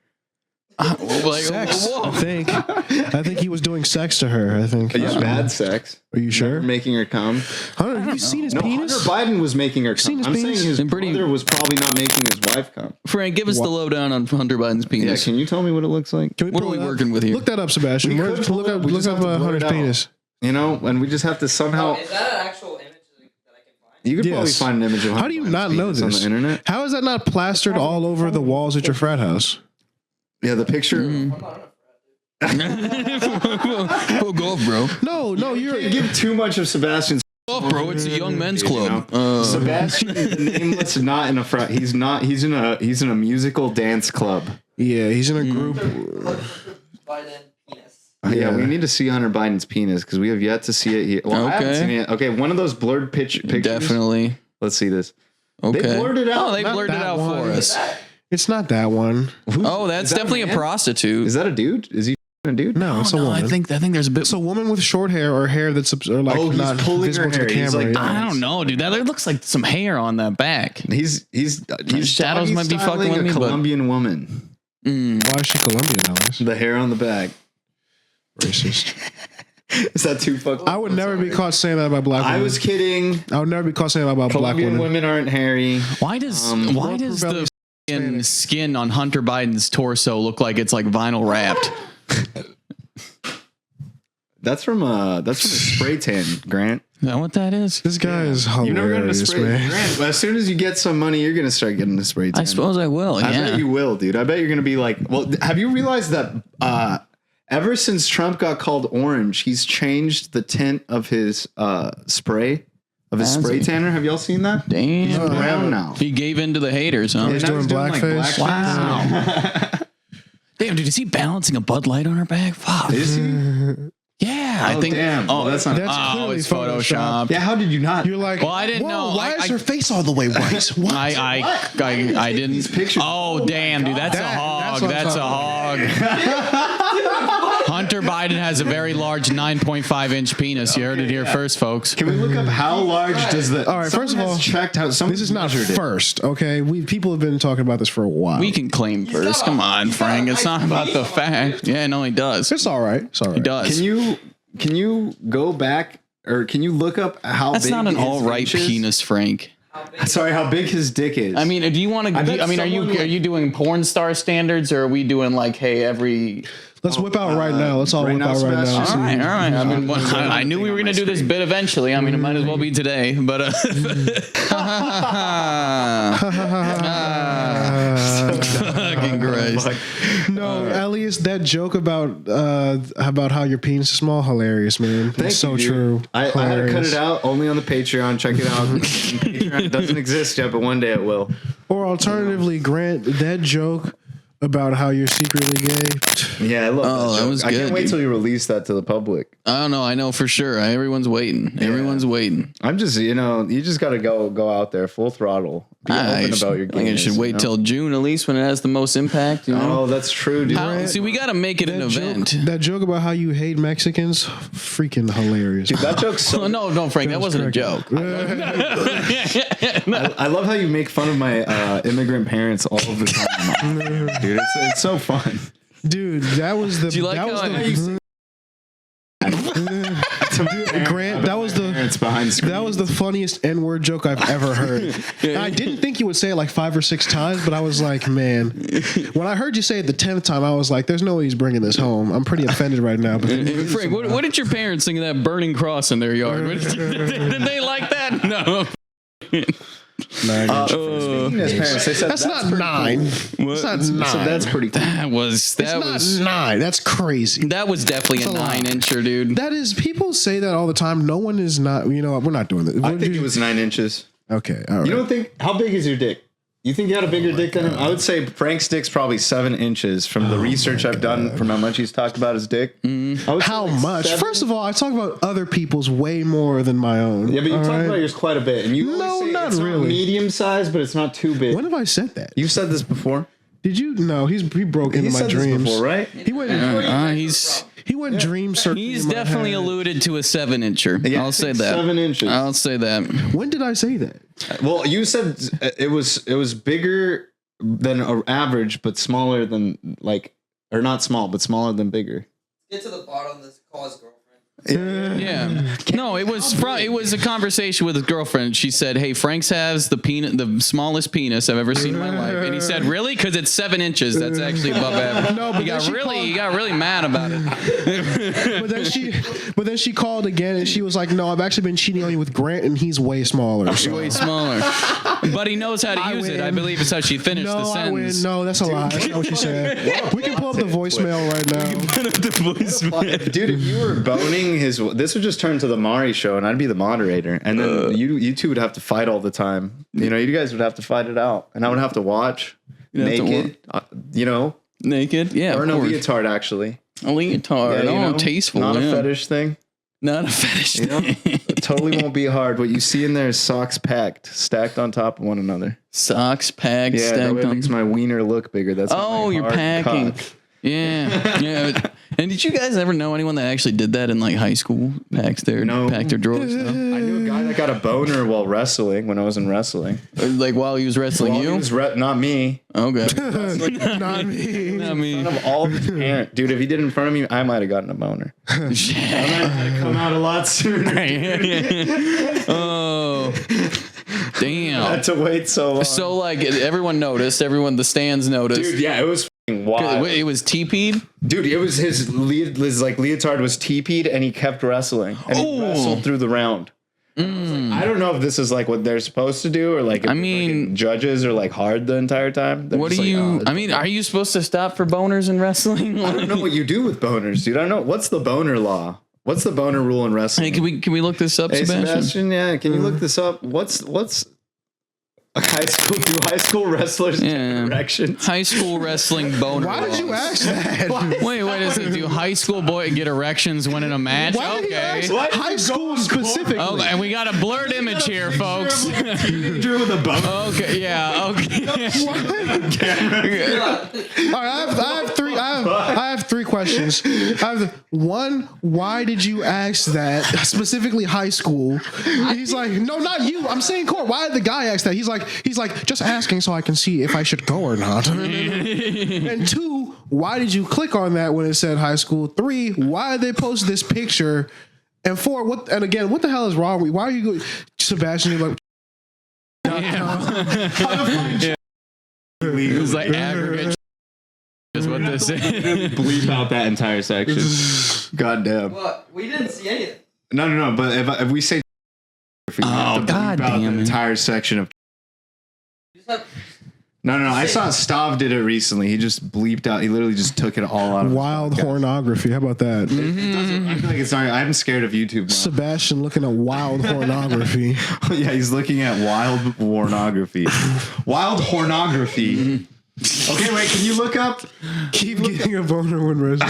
S1: like,
S3: Sex.
S1: whoa.
S3: I think he was doing sex to her. I think.
S2: Yeah, bad sex.
S3: Are you sure?
S2: Making her come.
S3: Hunter, have you seen his
S2: No,
S3: penis?
S2: Hunter Biden was making her
S3: Seen
S2: come.
S3: his
S2: I'm
S3: penis?
S2: saying his
S1: And pretty-
S2: brother was probably not making his wife come.
S1: Frank, give us the lowdown on Hunter Biden's
S2: Yeah,
S1: penis.
S2: can you tell me what it looks like?
S3: Can
S1: What are
S3: pull
S1: we
S3: it up?
S1: working with here?
S3: Look that up, Sebastian.
S2: We
S3: Where-
S2: could pull
S3: Look
S2: it up.
S3: up,
S2: We
S3: look
S2: just
S3: up
S2: have to blur
S3: Hunter's
S2: it out.
S3: penis.
S2: You know, and we just have to somehow.
S5: Is that an actual image that I can find?
S2: You could probably
S3: Yes.
S2: find an image of.
S3: How
S2: Hunter
S3: do you
S2: Biden's
S3: not know
S2: penis
S3: this
S2: on the internet?
S3: How is that not plastered all over the walls at your frat house?
S2: Yeah, the picture.
S1: Oh, golf, bro.
S3: No, you're.
S2: You give too much of Sebastian's.
S1: Golf, bro. It's a young men's
S2: you know?
S1: club.
S2: Sebastian, the nameless, not in a frat. He's not. He's in a musical dance club.
S3: Yeah, he's in a group.
S5: Biden penis.
S2: Yeah, we need to see Hunter Biden's penis because we have yet to see it. Well, I haven't
S1: Okay.
S2: seen it. Okay, one of those blurred pictures.
S1: Definitely.
S2: Let's see this.
S1: Okay.
S2: They blurred it out.
S1: Oh, they
S3: Not
S1: blurred it
S3: that
S1: out
S3: one.
S1: for us.
S3: It's not that one.
S1: Oh, that's
S2: Is that a
S1: definitely a
S2: man?
S1: prostitute.
S2: Is that a dude? Is he dude?
S3: No, it's a woman.
S1: I think there's a bit.
S3: It's a woman with short hair or hair that's or like
S2: Oh, he's
S3: not
S2: pulling
S3: visible
S2: her
S3: to the
S2: hair. He's
S3: camera.
S2: like,
S3: yeah.
S1: I don't know, dude. That looks like some hair on that back.
S2: He's
S1: shadows might be fucking with
S2: a
S1: me, but-
S2: Colombian woman.
S3: Why is she Colombian, Alice?
S2: The hair on the back.
S3: Racist.
S2: Is that too fucked up?
S3: I would never be caught saying that about black women.
S2: I was kidding.
S3: I would never be caught saying that about black
S2: Colombian
S3: women.
S2: women aren't hairy.
S1: Why does
S3: more
S1: the
S3: prevalent
S1: skin on Hunter Biden's torso look like it's like vinyl wrapped?
S2: That's from a spray tan, Grant.
S1: Is that what that is?
S3: This guy is
S2: You're never going to
S3: hilarious,
S2: spray
S3: man.
S2: Grant. As soon as you get some money, you're going to start getting a spray tan.
S1: I suppose I will.
S2: I
S1: Yeah.
S2: bet you will, dude. I bet you're going to be like, well, have you realized that ever since Trump got called orange, he's changed the tint of his spray tanner? Have y'all seen that?
S1: Damn.
S2: He's brown now.
S1: He gave in to the haters, huh?
S3: He's doing blackface.
S1: Wow. Damn, dude, is he balancing a Bud Light on her back? Fuck.
S2: Is he?
S1: Yeah, I think.
S2: Damn.
S1: Oh,
S2: That's not.
S3: That's
S1: oh,
S3: clearly
S1: it's Photoshopped.
S2: Yeah, how did you not?
S3: You're like,
S1: Well, I didn't know.
S3: Why is
S1: I-
S3: her face all the way white? What?
S1: I didn't.
S2: These pictures.
S1: Oh, damn, dude, that's a hog.
S3: what I'm
S1: That's a hog. Hunter Biden has a very large 9.5-inch penis. You heard it here first, folks.
S2: Can we look up how large does the?
S3: All right, first of all,
S2: checked out.
S3: This is not first, okay? People have been talking about this for a while.
S1: We can claim first. Come on, Frank. It's not about the fact. Yeah, no, he does.
S3: It's all right. It's all right.
S1: He does.
S2: Can you go back or can you look up how
S1: That's
S2: big
S1: not an
S2: his
S1: all right
S2: inch is?
S1: penis, Frank.
S2: Sorry, how big his dick is.
S1: I mean, do you want to?
S2: bet
S1: I mean,
S2: someone
S1: are you doing porn star standards, or are we doing like, hey, every?
S3: Let's whip out right now. Let's all
S2: right
S3: whip
S2: now,
S3: out right now.
S2: Sebastian?
S1: All right, all right. I mean, I knew we were going to do this bit eventually. I mean, it might as well be today. But fucking Christ.
S3: No, Elias, that joke about how your penis is small, hilarious, man.
S2: Thank
S3: It's so
S2: you, dude.
S3: true.
S2: I had to cut
S3: Hilarious.
S2: it out only on the Patreon. Check it out. Patreon doesn't exist yet, but one day it will.
S3: Or alternatively, Grant, that joke about how you're secretly gay.
S2: Yeah, I love that
S1: that
S2: joke.
S1: was
S2: I can't
S1: good,
S2: wait
S1: dude.
S2: till you release that to the public.
S1: I don't know. I know for sure. Everyone's waiting. Everyone's waiting.
S2: I'm just, you just got to go out there full throttle. Be open about your
S1: I think I
S2: gayness,
S1: should wait till June at least when it has the most impact. You know?
S2: Oh, that's true, dude.
S1: See, we got to make it an event.
S3: That joke about how you hate Mexicans, freaking hilarious.
S2: Dude, that joke's so.
S1: Oh, no, Frank, that wasn't a joke.
S2: I love how you make fun of my immigrant parents all of the time, dude. It's so fun.
S3: Dude, that was the.
S1: Do you like
S3: that
S1: how
S3: was the Grant, that was the.
S2: It's behind screen.
S3: That was the funniest N-word joke I've ever heard. I didn't think you would say it like 5 or 6 times, but I was like, man. When I heard you say it the 10th time, I was like, there's no way he's bringing this home. I'm pretty offended right now. But
S1: Frank, what did your parents think of that burning cross in their yard? Did they like that? No.
S2: Speaking as parents, they said
S3: that's not 9. That's not 9.
S2: So that's pretty cool.
S1: That was
S3: It's not 9. That's crazy.
S1: that was definitely a 9-incher, dude.
S3: That is, people say that all the time. No one is not, you know what, we're not doing this.
S2: I think it was 9 inches.
S3: Okay, all right.
S2: You don't think, how big is your dick? You think you had a bigger dick than him? I would say Frank's dick's probably 7 inches from the research I've done from how much he's talked about his dick. I would say
S3: How
S2: like
S3: much?
S2: 7.
S3: First of all, I talk about other people's way more than my own.
S2: Yeah, but you
S3: all
S2: talk
S3: right?
S2: about yours quite a bit. And you
S3: No,
S2: always say
S3: not
S2: it's
S3: really.
S2: medium size, but it's not too big.
S3: When have I said that?
S2: You've said this before.
S3: Did you? No, he broke into
S2: He
S3: my
S2: said
S3: dreams.
S2: this before, right?
S3: He went.
S1: He's
S3: dream searching.
S1: he's
S3: in my
S1: definitely
S3: head.
S1: alluded to a 7-incher.
S2: Yeah,
S1: I'll say that.
S2: 7 inches.
S1: I'll say that.
S3: When did I say that?
S2: Well, you said it was bigger than average, but smaller than or not small, but smaller than bigger.
S5: Get to the bottom of this cause, girlfriend.
S1: Yeah. No, it was a conversation with his girlfriend. She said, "Hey, Frank's has the smallest penis I've ever seen in my life." And he said, "Really? Because it's 7 inches. That's actually above average."
S3: No, but
S1: he got
S3: then
S1: really mad about it.
S3: But then she called again and she was like, "No, I've actually been cheating on you with Grant, and he's way smaller."
S1: He's
S3: So.
S1: way smaller, but he knows how to use it. I believe it's how she finished
S3: No,
S1: the
S3: I win.
S1: sentence.
S3: No, that's a lie. That's not what she said. We can pull up the voicemail right now.
S2: Dude, if you were boning this would just turn to the Mari show, and I'd be the moderator, and then you two would have to fight all the time. You guys would have to fight it out, and I would have to watch
S1: You'd have to
S2: naked.
S1: Naked, yeah,
S2: Or
S1: of
S2: no
S1: course.
S2: leotard actually.
S1: A leotard.
S2: Yeah,
S1: Tasteful.
S2: Not
S1: yeah.
S2: a fetish thing.
S1: Not a fetish.
S2: It totally won't be hard. What you see in there is socks stacked on top of one another.
S1: Socks packed,
S2: Yeah, that
S1: stacked
S2: way it
S1: on.
S2: makes my wiener look bigger. That's not my
S1: Oh, you're
S2: hard
S1: packing.
S2: cock.
S1: Yeah. And did you guys ever know anyone that actually did that in like high school? Packed their drawers? No?
S2: I knew a guy that got a boner while wrestling when I was in wrestling.
S1: Like while he was wrestling
S2: Well,
S1: you?
S2: he was not me.
S1: Okay.
S3: Not me.
S1: Not me.
S2: In front of all of his parents. Dude, if he did it in front of me, I might have gotten a boner. I might have come out a lot sooner.
S1: Oh. Damn.
S2: I had to wait so long.
S1: So like everyone noticed, the stands noticed.
S2: Dude, yeah, it was wild.
S1: It was TP'd?
S2: Dude, it was his leotard was TP'd and he kept wrestling. And he wrestled through the round. I don't know if this is like what they're supposed to do or like if fucking judges are like hard the entire time. They're
S1: What do
S2: just
S1: you
S2: like,
S1: I mean, are you supposed to stop for boners in wrestling?
S2: I don't know what you do with boners, dude. I don't know. What's the boner law? What's the boner rule in wrestling?
S1: Hey, can we look this up,
S2: Hey,
S1: Sebastian?
S2: yeah, can you look this up? What's high school wrestlers get erections?
S1: High school wrestling boner.
S3: Why did you
S1: laws.
S3: ask that?
S1: Wait, is it? Do high school boy get erections when in a match?
S3: Why did you ask
S1: Okay.
S3: high school specifically?
S1: Oh, and we got a blurred image here, folks.
S2: Drew with a boner.
S1: Okay, yeah, okay.
S3: All right, I have three questions. One, why did you ask that specifically high school? He's like, no, not you. I'm saying court. Why did the guy ask that? He's like, just asking so I can see if I should go or not. And two, why did you click on that when it said high school? Three, why did they post this picture? And four, what the hell is wrong with you? Why are you going, Sebastian? You're like,
S1: It was like aggregate. Is what this is.
S2: Bleep out that entire section. God damn.
S5: What? We didn't see anything.
S2: No. But if we say, we have to bleep
S1: God
S2: out
S1: damn
S2: the
S1: it.
S2: entire section of.
S5: Just have-
S2: No. I saw Stav did it recently. He just bleeped out. He literally just took it all out. Of
S3: wild pornography. How about that?
S2: I feel like it's not. I'm scared of YouTube now.
S3: Sebastian looking at wild pornography.
S2: Yeah, he's looking at wild pornography. Wild pornography. Okay, wait. Can you look up?
S3: Keep getting a boner when wrestling.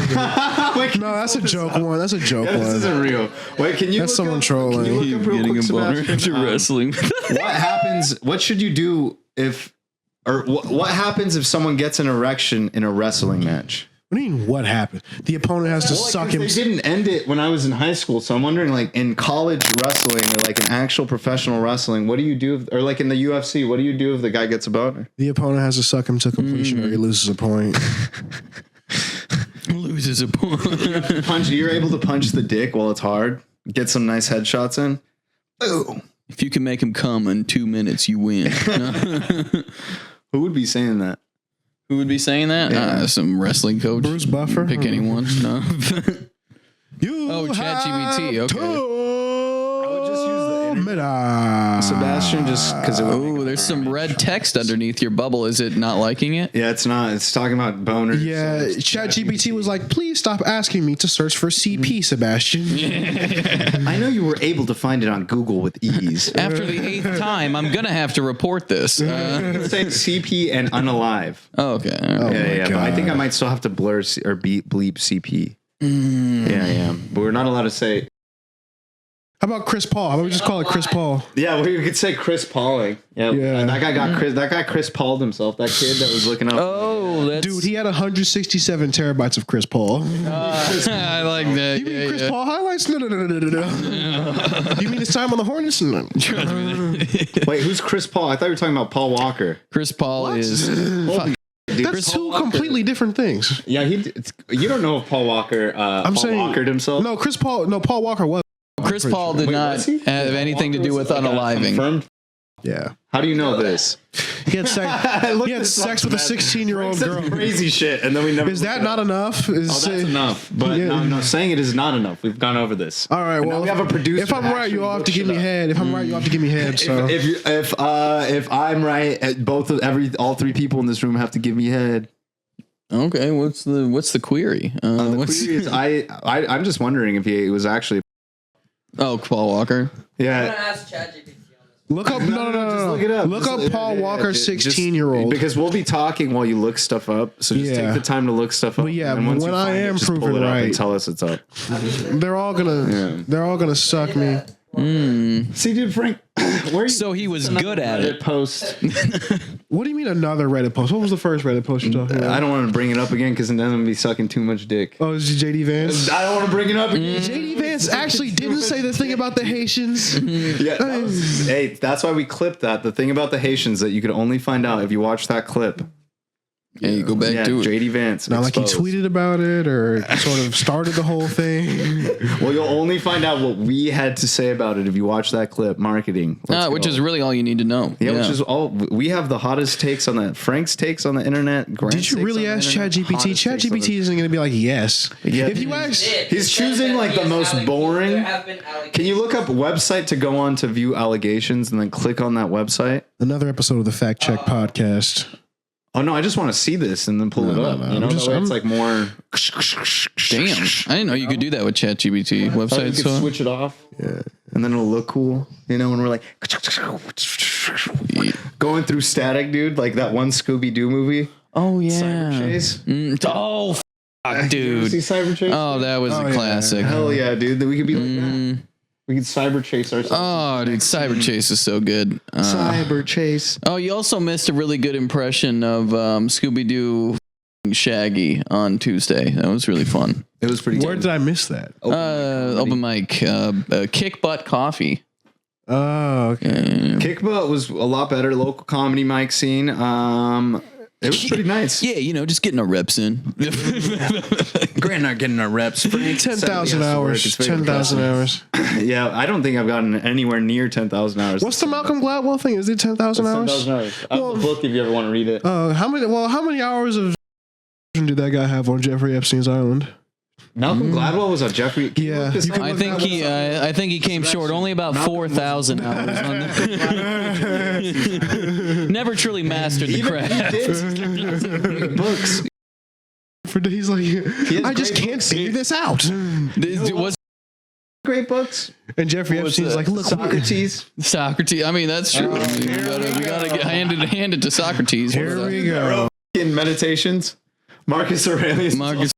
S2: Wait,
S3: No, that's a joke one. That's a joke
S2: this
S3: one.
S2: isn't real. Wait, can you?
S3: That's
S2: look
S3: someone
S2: up,
S3: trolling.
S2: Can you look up real
S1: Getting
S2: quick,
S1: a boner
S2: Sebastian?
S1: after wrestling.
S2: What happens? What should you do if, or what happens if someone gets an erection in a wrestling match?
S3: What do you mean? What happened? The opponent has to suck him.
S2: They didn't end it when I was in high school, so I'm wondering, like in college wrestling or like in actual professional wrestling, what do you do? Or like in the UFC, what do you do if the guy gets a boner?
S3: The opponent has to suck him to completion, or he loses a point.
S1: Loses a point.
S2: Punch. You're able to punch the dick while it's hard. Get some nice headshots in. Boom.
S1: If you can make him come in 2 minutes, you win.
S2: Who would be saying that?
S1: Who would be saying that?
S2: Yeah.
S1: Some wrestling coach.
S3: Bruce Buffer.
S1: Pick anyone. No.
S3: You
S1: Oh, ChatGPT,
S3: have
S1: okay.
S2: I would just use the
S3: Meta.
S2: Sebastian, just because it would.
S1: Oh, there's some red text underneath your bubble. Is it not liking it?
S2: Yeah, it's not. It's talking about boners.
S3: Yeah, ChatGPT was like, please stop asking me to search for CP, Sebastian.
S2: I know you were able to find it on Google with ease.
S1: After the 8th time, I'm going to have to report this.
S2: Say CP and unalive.
S1: Oh, okay. All right.
S2: Yeah. But I think I might still have to blur or bleep CP. Yeah. But we're not allowed to say.
S3: How about Chris Paul? How about we just call it Chris Paul?
S2: Yeah, well, you could say Chris Pauling. Yeah. And that guy got Chris. That guy Chris Pauled himself. That kid that was looking up.
S1: Oh, that's...
S3: Dude, he had 167 terabytes of Chris Paul.
S1: I like that.
S3: You mean Chris Paul highlights? No. You mean his time on the Hornets? No.
S2: Wait, who's Chris Paul? I thought you were talking about Paul Walker.
S1: Chris Paul is...
S2: Dude,
S3: That's two completely different things.
S2: Yeah, you don't know if Paul Walker. Walkered himself.
S3: No, Paul Walker was.
S1: Chris Paul did not
S2: was he?
S1: have anything to do with unaliving.
S2: Confirmed.
S3: Yeah.
S2: How do you know this?
S3: He had sex with a 16-year-old girl.
S2: Crazy shit, and then we never.
S3: Is that not enough?
S2: That's enough. But
S3: Yeah.
S2: no, saying it is not enough. We've gone over this.
S3: All right.
S2: And
S3: Well,
S2: now we have a producer.
S3: If I'm right, you all have to give me head. If I'm right, you all have to give me head. So
S2: If I'm right, all three people in this room have to give me head.
S1: Okay, what's the query?
S2: The query is I'm just wondering if he was actually.
S1: Oh, Paul Walker.
S5: I'm gonna
S2: Yeah.
S5: ask ChatGPT on this.
S3: look up. No.
S2: Just look it up.
S3: Look
S2: Just-
S3: up Paul Walker,
S2: just-
S3: 16-year-old.
S2: Because we'll be talking while you look stuff up. So just
S3: Yeah.
S2: take the time to look stuff up.
S3: But yeah,
S2: and once
S3: when
S2: you
S3: I
S2: find
S3: am
S2: just pull
S3: proven
S2: it up
S3: right-
S2: and tell us it's up.
S3: They're all gonna suck me.
S2: See, dude, Frank, where you,
S1: So he was good at it.
S2: post.
S3: What do you mean another Reddit post? What was the first Reddit post you're talking about?
S2: I don't want to bring it up again because then I'm gonna be sucking too much dick.
S3: Oh, is it JD Vance?
S2: I don't want to bring it up again.
S3: JD Vance actually didn't say the thing about the Haitians.
S2: Yeah, hey, that's why we clipped that. The thing about the Haitians that you could only find out if you watch that clip.
S1: Yeah, you go back to it.
S2: JD Vance.
S3: Not like he
S2: exposed.
S3: tweeted about it or sort of started the whole thing.
S2: Well, you'll only find out what we had to say about it if you watch that clip. Marketing,
S1: Which is really all you need to know.
S2: yeah, which is all we have the hottest takes on that. Frank's takes on the internet. Grant's
S3: Did you
S2: takes
S3: really
S2: on the
S3: ask
S2: internet,
S3: ChatGPT?
S2: hottest takes on
S3: ChatGPT isn't going to be like, yes.
S2: Yeah.
S3: If you ask,
S2: He's choosing like the most boring. Can you look up website to go on to view allegations and then click on that website?
S3: another episode of the Fact Check podcast.
S2: Oh no, I just want to see this and then pull it up.
S3: no,
S2: You know,
S3: I'm
S2: that way it's like more.
S1: Damn. I didn't know you could do that with ChatGPT
S2: Thought you
S1: websites.
S2: could
S1: So.
S2: switch it off. Yeah. And then it'll look cool. You know, when we're like going through static, dude, like that one Scooby Doo movie.
S1: Oh, yeah.
S2: Cyber Chase.
S1: Oh, fuck,
S2: You ever
S1: dude.
S2: see Cyber Chase?
S1: Oh, that was a classic.
S2: Hell yeah, dude. We could be like that. We could cyber chase ourselves.
S1: Oh, dude, Cyber Chase is so good.
S2: Cyber chase.
S1: Oh, you also missed a really good impression of Scooby-Doo Shaggy on Tuesday. That was really fun.
S2: It was pretty
S3: Where
S2: good.
S3: did I miss that?
S1: Open mic. Kick Butt Coffee.
S3: Oh, okay.
S2: Kick Butt was a lot better. Local comedy mic scene. It was pretty nice.
S1: Yeah, you know, just getting our reps in.
S2: Grant not getting our reps.
S3: 10,000 hours. 10,000 hours.
S2: Yeah, I don't think I've gotten anywhere near 10,000 hours.
S3: What's the Malcolm Gladwell thing? Is it 10,000 hours?
S2: 10,000 hours. I have the book if you ever want to read it.
S3: How many hours of did that guy have on Jeffrey Epstein's island?
S2: Malcolm Gladwell was a Jeffrey.
S3: Yeah, you can
S1: I think he came short. Only about 4,000 hours on that. Never truly mastered the craft.
S2: Books.
S3: He's like, I just can't figure this out.
S1: Was
S2: Great books.
S3: And Jeffrey Epstein's like, look,
S2: Socrates.
S1: Socrates? I mean, that's true. I mean, we gotta get handed to Socrates.
S3: here we go.
S2: In Meditations. Marcus Aurelius.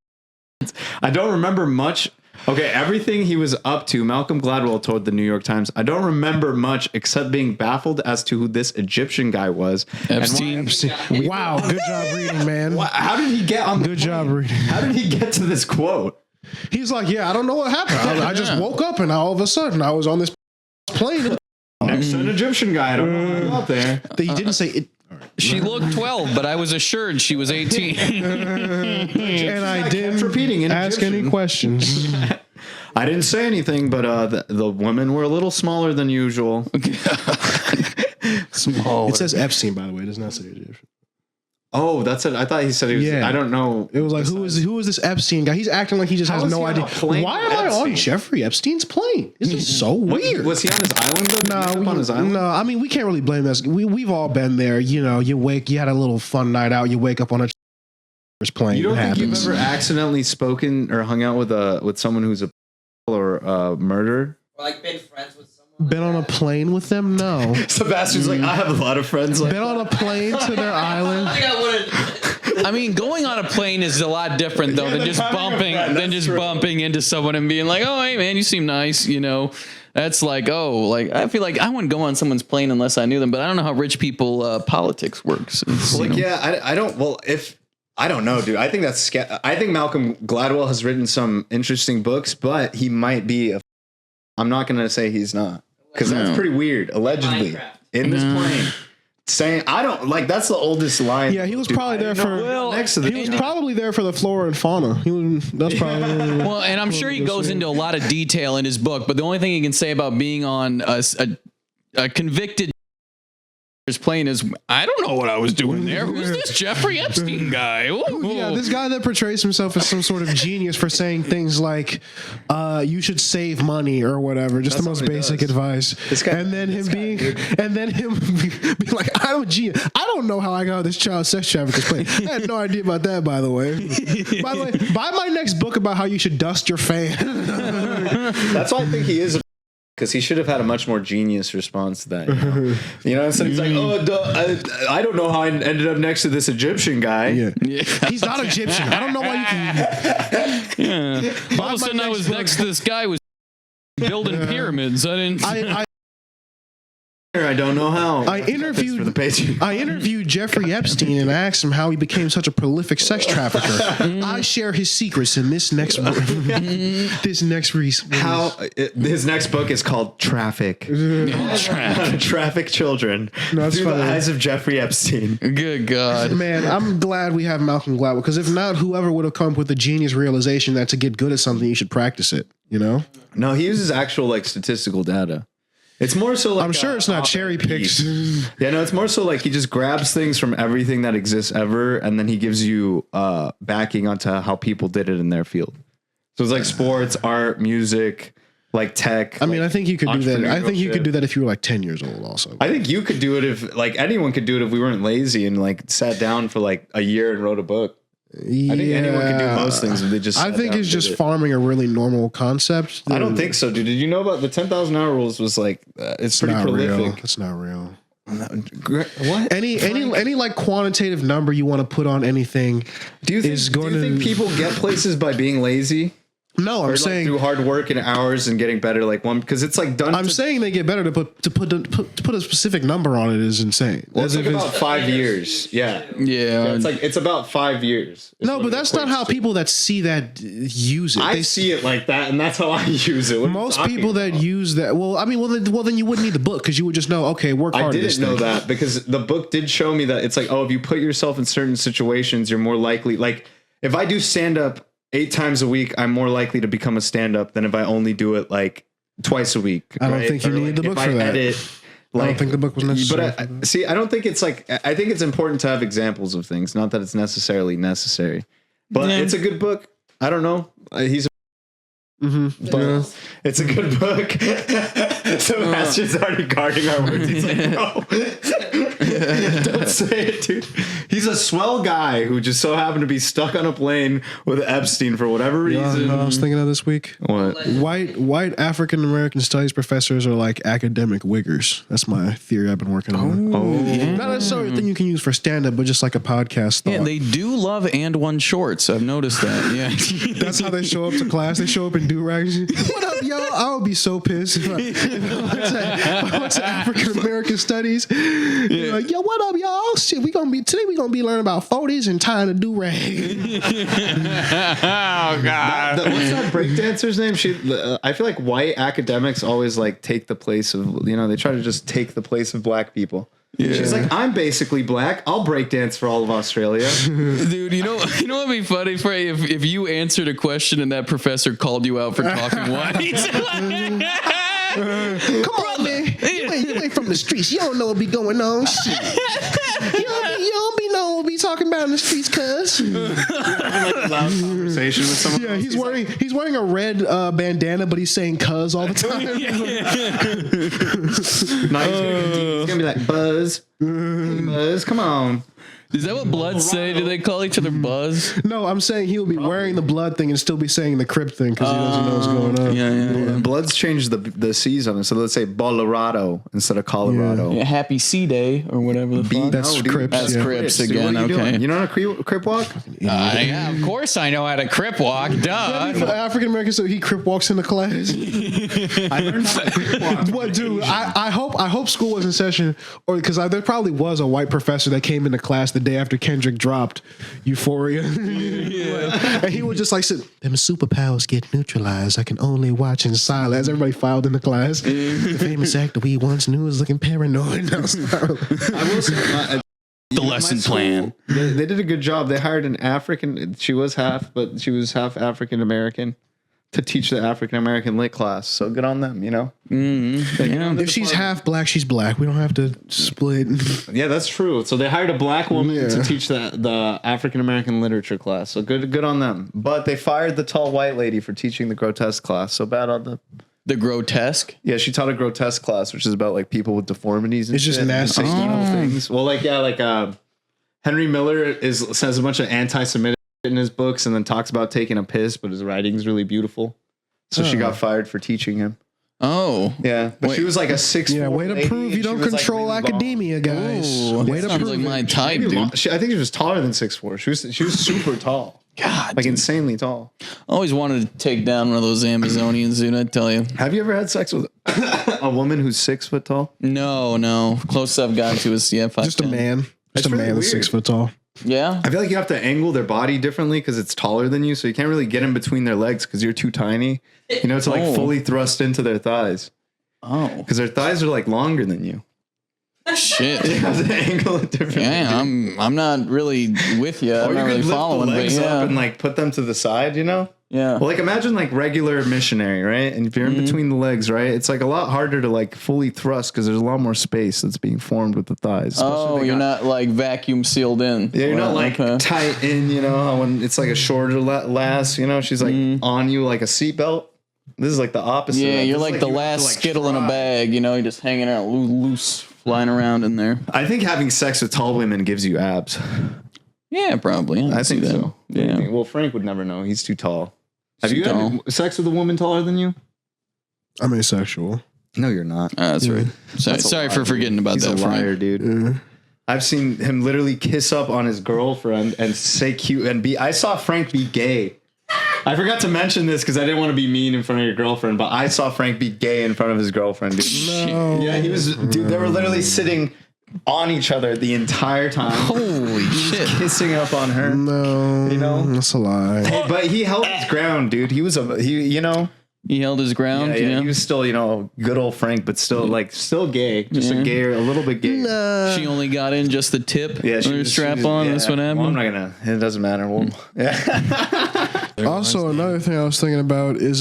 S2: I don't remember much. Okay, everything he was up to, Malcolm Gladwell told the New York Times, I don't remember much except being baffled as to who this Egyptian guy was.
S1: Epstein.
S3: Wow, good job reading, man.
S2: How did he get on the
S3: Good job reading.
S2: How did he get to this quote?
S3: He's like, yeah, I don't know what happened. I just woke up and all of a sudden I was on this plane.
S2: Next to an Egyptian guy. I don't know how he got there.
S3: He didn't say it.
S1: She looked 12, but I was assured she was 18.
S3: And I didn't
S2: repeating in
S3: ask
S2: Egyptian.
S3: any questions.
S2: I didn't say anything, but the women were a little smaller than usual.
S1: Small.
S3: It says Epstein, by the way. It does not say Egyptian.
S2: Oh, that's it. I thought he said he was.
S3: Yeah.
S2: I don't know.
S3: It was like, who is this Epstein guy? He's acting like he just
S2: How
S3: has
S2: is
S3: no
S2: he on
S3: idea.
S2: a plane
S3: Why
S2: with
S3: am I on
S2: Epstein?
S3: Jeffrey Epstein's plane? This is so weird.
S2: Was he on his island? Though? On his island?
S3: No, I mean, we can't really blame us. We've all been there. You know, you had a little fun night out. You wake up on a plane.
S2: You don't
S3: it
S2: think
S3: happens.
S2: you've ever accidentally spoken or hung out with someone who's a or murderer?
S5: Or like been friends with someone.
S3: Been on a plane with them? No.
S2: Sebastian's like, I have a lot of friends. Like,
S3: Been on a plane to their island?
S5: I think I would.
S1: I mean, going on a plane is a lot different though than just bumping into someone and being like, "Oh, hey man, you seem nice," you know. That's like, I feel like I wouldn't go on someone's plane unless I knew them, but I don't know how rich people politics works. It's,
S2: like,
S1: you know.
S2: yeah, I don't. Well, if I don't know, dude. I think that's. I think Malcolm Gladwell has written some interesting books, but he might be a. I'm not gonna say he's not because that's pretty weird. Allegedly,
S5: Minecraft.
S2: in this plane, saying I don't like. That's the oldest line.
S3: Yeah, he was probably there for.
S2: next to the.
S3: He was probably there for the flora and fauna. That's probably.
S1: Well, and I'm sure he goes into a lot of detail in his book, but the only thing he can say about being on a convicted plane is, I don't know what I was doing there. Who's this Jeffrey Epstein guy? Ooh.
S3: Yeah, this guy that portrays himself as some sort of genius for saying things like, you should save money or whatever. Just
S2: That's
S3: the most
S2: what he
S3: basic
S2: does.
S3: advice.
S2: This guy-
S3: and then him
S2: this guy,
S3: being
S2: dude.
S3: like, I'm a genius. I don't know how I got on this child sex trafficker's plane. I had no idea about that, by the way. By the way, buy my next book about how you should dust your fan.
S2: That's why I think he is. Because he should have had a much more genius response to that. You know, instead he's like, I don't know how I ended up next to this Egyptian guy.
S3: Yeah. He's not Egyptian. I don't know why you can.
S1: All of a sudden I was next to this guy with Building pyramids. I didn't.
S2: I don't know how.
S3: I interviewed Jeffrey Epstein and asked him how he became such a prolific sex trafficker. I share his secrets in this next this next
S2: his next book is called Traffic. Traffic Children through the eyes of Jeffrey Epstein.
S1: Good God,
S3: man! I'm glad we have Malcolm Gladwell, because if not, whoever would have come up with the genius realization that to get good at something, you should practice it. You know?
S2: No, he uses actual like statistical data. It's more so like
S3: I'm sure it's not cherry picks.
S2: Yeah, no, it's more so like he just grabs things from everything that exists ever, and then he gives you backing onto how people did it in their field. So it's like sports, art, music, like tech.
S3: I mean,
S2: like
S3: I think you could do that. I think you
S2: entrepreneurship.
S3: could do that if you were like 10 years old also.
S2: I think you could do it if like anyone could do it if we weren't lazy and like sat down for like a year and wrote a book.
S3: Yeah.
S2: I think anyone can do most things if they just.
S3: I think it's just farming a really normal concept.
S2: I don't think so, dude. Did you know about the 10,000 hour rules? Was like it's pretty
S3: not
S2: prolific.
S3: real. It's not real.
S2: What?
S3: Any like quantitative number you want to put on anything?
S2: Do you think people get places by being lazy?
S3: No, I'm saying
S2: through hard work and hours and getting better. Like one, because it's like done.
S3: I'm saying they get better to put a specific number on it is insane.
S2: Well, it's like about 5 years. Yeah. It's about 5 years.
S3: No, but that's not how people that see that use it.
S2: They see it like that, and that's how I use it.
S3: Most people that use that, then you wouldn't need the book because you would just know. Okay, work hard.
S2: I didn't know that because the book did show me that it's like, oh, if you put yourself in certain situations, you're more likely. Like if I do stand up 8 times a week, I'm more likely to become a stand-up than if I only do it like twice a week.
S3: I don't think you need the book for that. I don't think the book was necessary.
S2: But I don't think it's like. I think it's important to have examples of things, not that it's necessarily necessary. But it's a good book. I don't know. He's. It's a good book. So Master's already guarding our words. He's like, no. Don't say it, dude. He's a swell guy who just so happened to be stuck on a plane with Epstein for whatever reason.
S3: You know what I was thinking of this week?
S2: What?
S3: White African American studies professors are like academic wiggers. That's my theory I've been working on. Not necessarily a thing you can use for stand-up, but just like a podcast thought.
S1: Yeah, they do love and one shorts. I've noticed that. Yeah.
S3: That's how they show up to class. They show up in do-rags. What up, y'all? I would be so pissed if I went to African American studies. Like, yo, what up, y'all? Shit, today we gonna be learning about 40s and tying a do-rag.
S1: Oh God.
S2: What's that breakdancer's name? I feel like white academics always like take the place of, they try to just take the place of black people. Yeah. She's like, I'm basically black. I'll breakdance for all of Australia.
S1: Dude, you know what'd be funny, Frey, if you answered a question and that professor called you out for talking white.
S3: Come on, man. You ain't from the streets. You don't know what be going on. Shit. You don't be knowing what be talking about in the streets, cuz.
S2: Loud conversation with someone.
S3: Yeah, he's wearing a red bandana, but he's saying cuz all the time.
S2: He's gonna be like, Buzz. Hey, Buzz, come on.
S1: Is that what Bloods say? Do they call each other Buzz?
S3: No, I'm saying he'll be wearing the blood thing and still be saying the Crip thing because he doesn't know what's going on.
S2: Yeah. Bloods changed the C's on it, so let's say Colorado instead of Colorado.
S1: Yeah, Happy C Day or whatever the fuck.
S3: That's Crips.
S1: That's Crips again.
S2: Dude,
S1: Okay.
S2: You know how to Crip walk?
S1: Yeah, of course I know how to Crip walk. Duh.
S3: African American, so he Crip walks into class.
S2: I learned how to Crip walk.
S3: What, dude? I hope school was in session, or because there probably was a white professor that came into class the day after Kendrick dropped Euphoria. And he would just like say, them superpowers get neutralized. I can only watch in silence. Everybody filed into class. The famous actor we once knew was looking paranoid. I will say,
S1: the lesson plan.
S2: They did a good job. They hired an African. She was half African American to teach the African American lit class. So good on them,
S3: If she's half black, she's black. We don't have to split.
S2: Yeah, that's true. So they hired a black woman to teach the African American literature class. So good on them. But they fired the tall white lady for teaching the grotesque class. So bad on
S1: the grotesque.
S2: Yeah, she taught a grotesque class, which is about like people with deformities and
S3: it's just nasty
S2: evil things. Well, Henry Miller says a bunch of anti-Semitic in his books and then talks about taking a piss, but his writing's really beautiful. So she got fired for teaching him.
S1: Oh.
S2: Yeah. But she was like a 6'4".
S3: Yeah, way to prove you don't control academia, guys.
S1: Ooh,
S3: way to
S1: sounds
S3: prove
S1: like my type, dude.
S2: I think she was taller than 6'4". She was super tall.
S1: God,
S2: like insanely tall.
S1: always wanted to take down one of those Amazonians, dude. I tell you.
S2: Have you ever had sex with a woman who's 6 foot tall?
S1: No. Closest I've gotten to is 5'10".
S3: Just a man.
S2: That's
S3: Just a man
S2: really
S3: that's 6
S2: weird.
S3: foot tall.
S1: Yeah.
S2: I feel like you have to angle their body differently because it's taller than you, so you can't really get in between their legs because you're too tiny. You know, to like
S1: Oh.
S2: fully thrust into their thighs
S1: Oh
S2: because their thighs are like longer than you.
S1: shit.
S2: You have to angle it differently.
S1: Yeah, I'm not really with you.
S2: Or
S1: I'm
S2: you
S1: not
S2: could
S1: really
S2: lift the
S1: following, but
S2: legs
S1: yeah.
S2: up and like put them to the side, you know?
S1: Yeah.
S2: Well, like imagine like regular missionary, right? And if you're in between the legs, right, it's like a lot harder to like fully thrust because there's a lot more space that's being formed with the thighs.
S1: Oh, you're not like vacuum sealed in.
S2: Yeah, you're not
S1: Well,
S2: like
S1: okay.
S2: tight in, you know, how when it's like a shorter lass, you know, she's like on you like a seatbelt. This is like the opposite.
S1: Yeah,
S2: of that.
S1: you're
S2: This is
S1: like the
S2: you have
S1: last
S2: to, like,
S1: skittle in a
S2: try.
S1: bag, you know, you're just hanging out loose, flying around in there.
S2: I think having sex with tall women gives you abs.
S1: Yeah, probably.
S2: I
S1: can see
S2: think
S1: that.
S2: so.
S1: Yeah.
S2: Well, Frank would never know. He's too tall. Have
S1: Too
S2: you
S1: tall.
S2: had sex with a woman taller than you?
S3: I'm asexual.
S2: No, you're not.
S1: That's right.
S2: That's a
S1: Sorry
S2: lie,
S1: for
S2: dude.
S1: forgetting about
S2: He's
S1: that,
S2: a liar,
S1: Frank.
S2: dude. I've seen him literally kiss up on his girlfriend and say cute and be. I saw Frank be gay. I forgot to mention this because I didn't want to be mean in front of your girlfriend, but I saw Frank be gay in front of his girlfriend, dude.
S3: No.
S2: Yeah, he was. Dude, they were literally sitting on each other the entire time.
S1: Holy shit.
S2: Kissing up on her.
S3: No.
S2: You know?
S3: That's a lie.
S2: But he held his ground, dude. He was you know.
S1: He held his ground.
S2: Yeah, he was still, you know, good old Frank, but still still gay. Just a gayer, a little bit gay.
S1: She only got in just the tip.
S2: Yeah,
S1: Her strap on.
S2: yeah.
S1: That's what happened.
S2: Well, I'm not gonna. It doesn't matter.
S3: Also, another thing I was thinking about is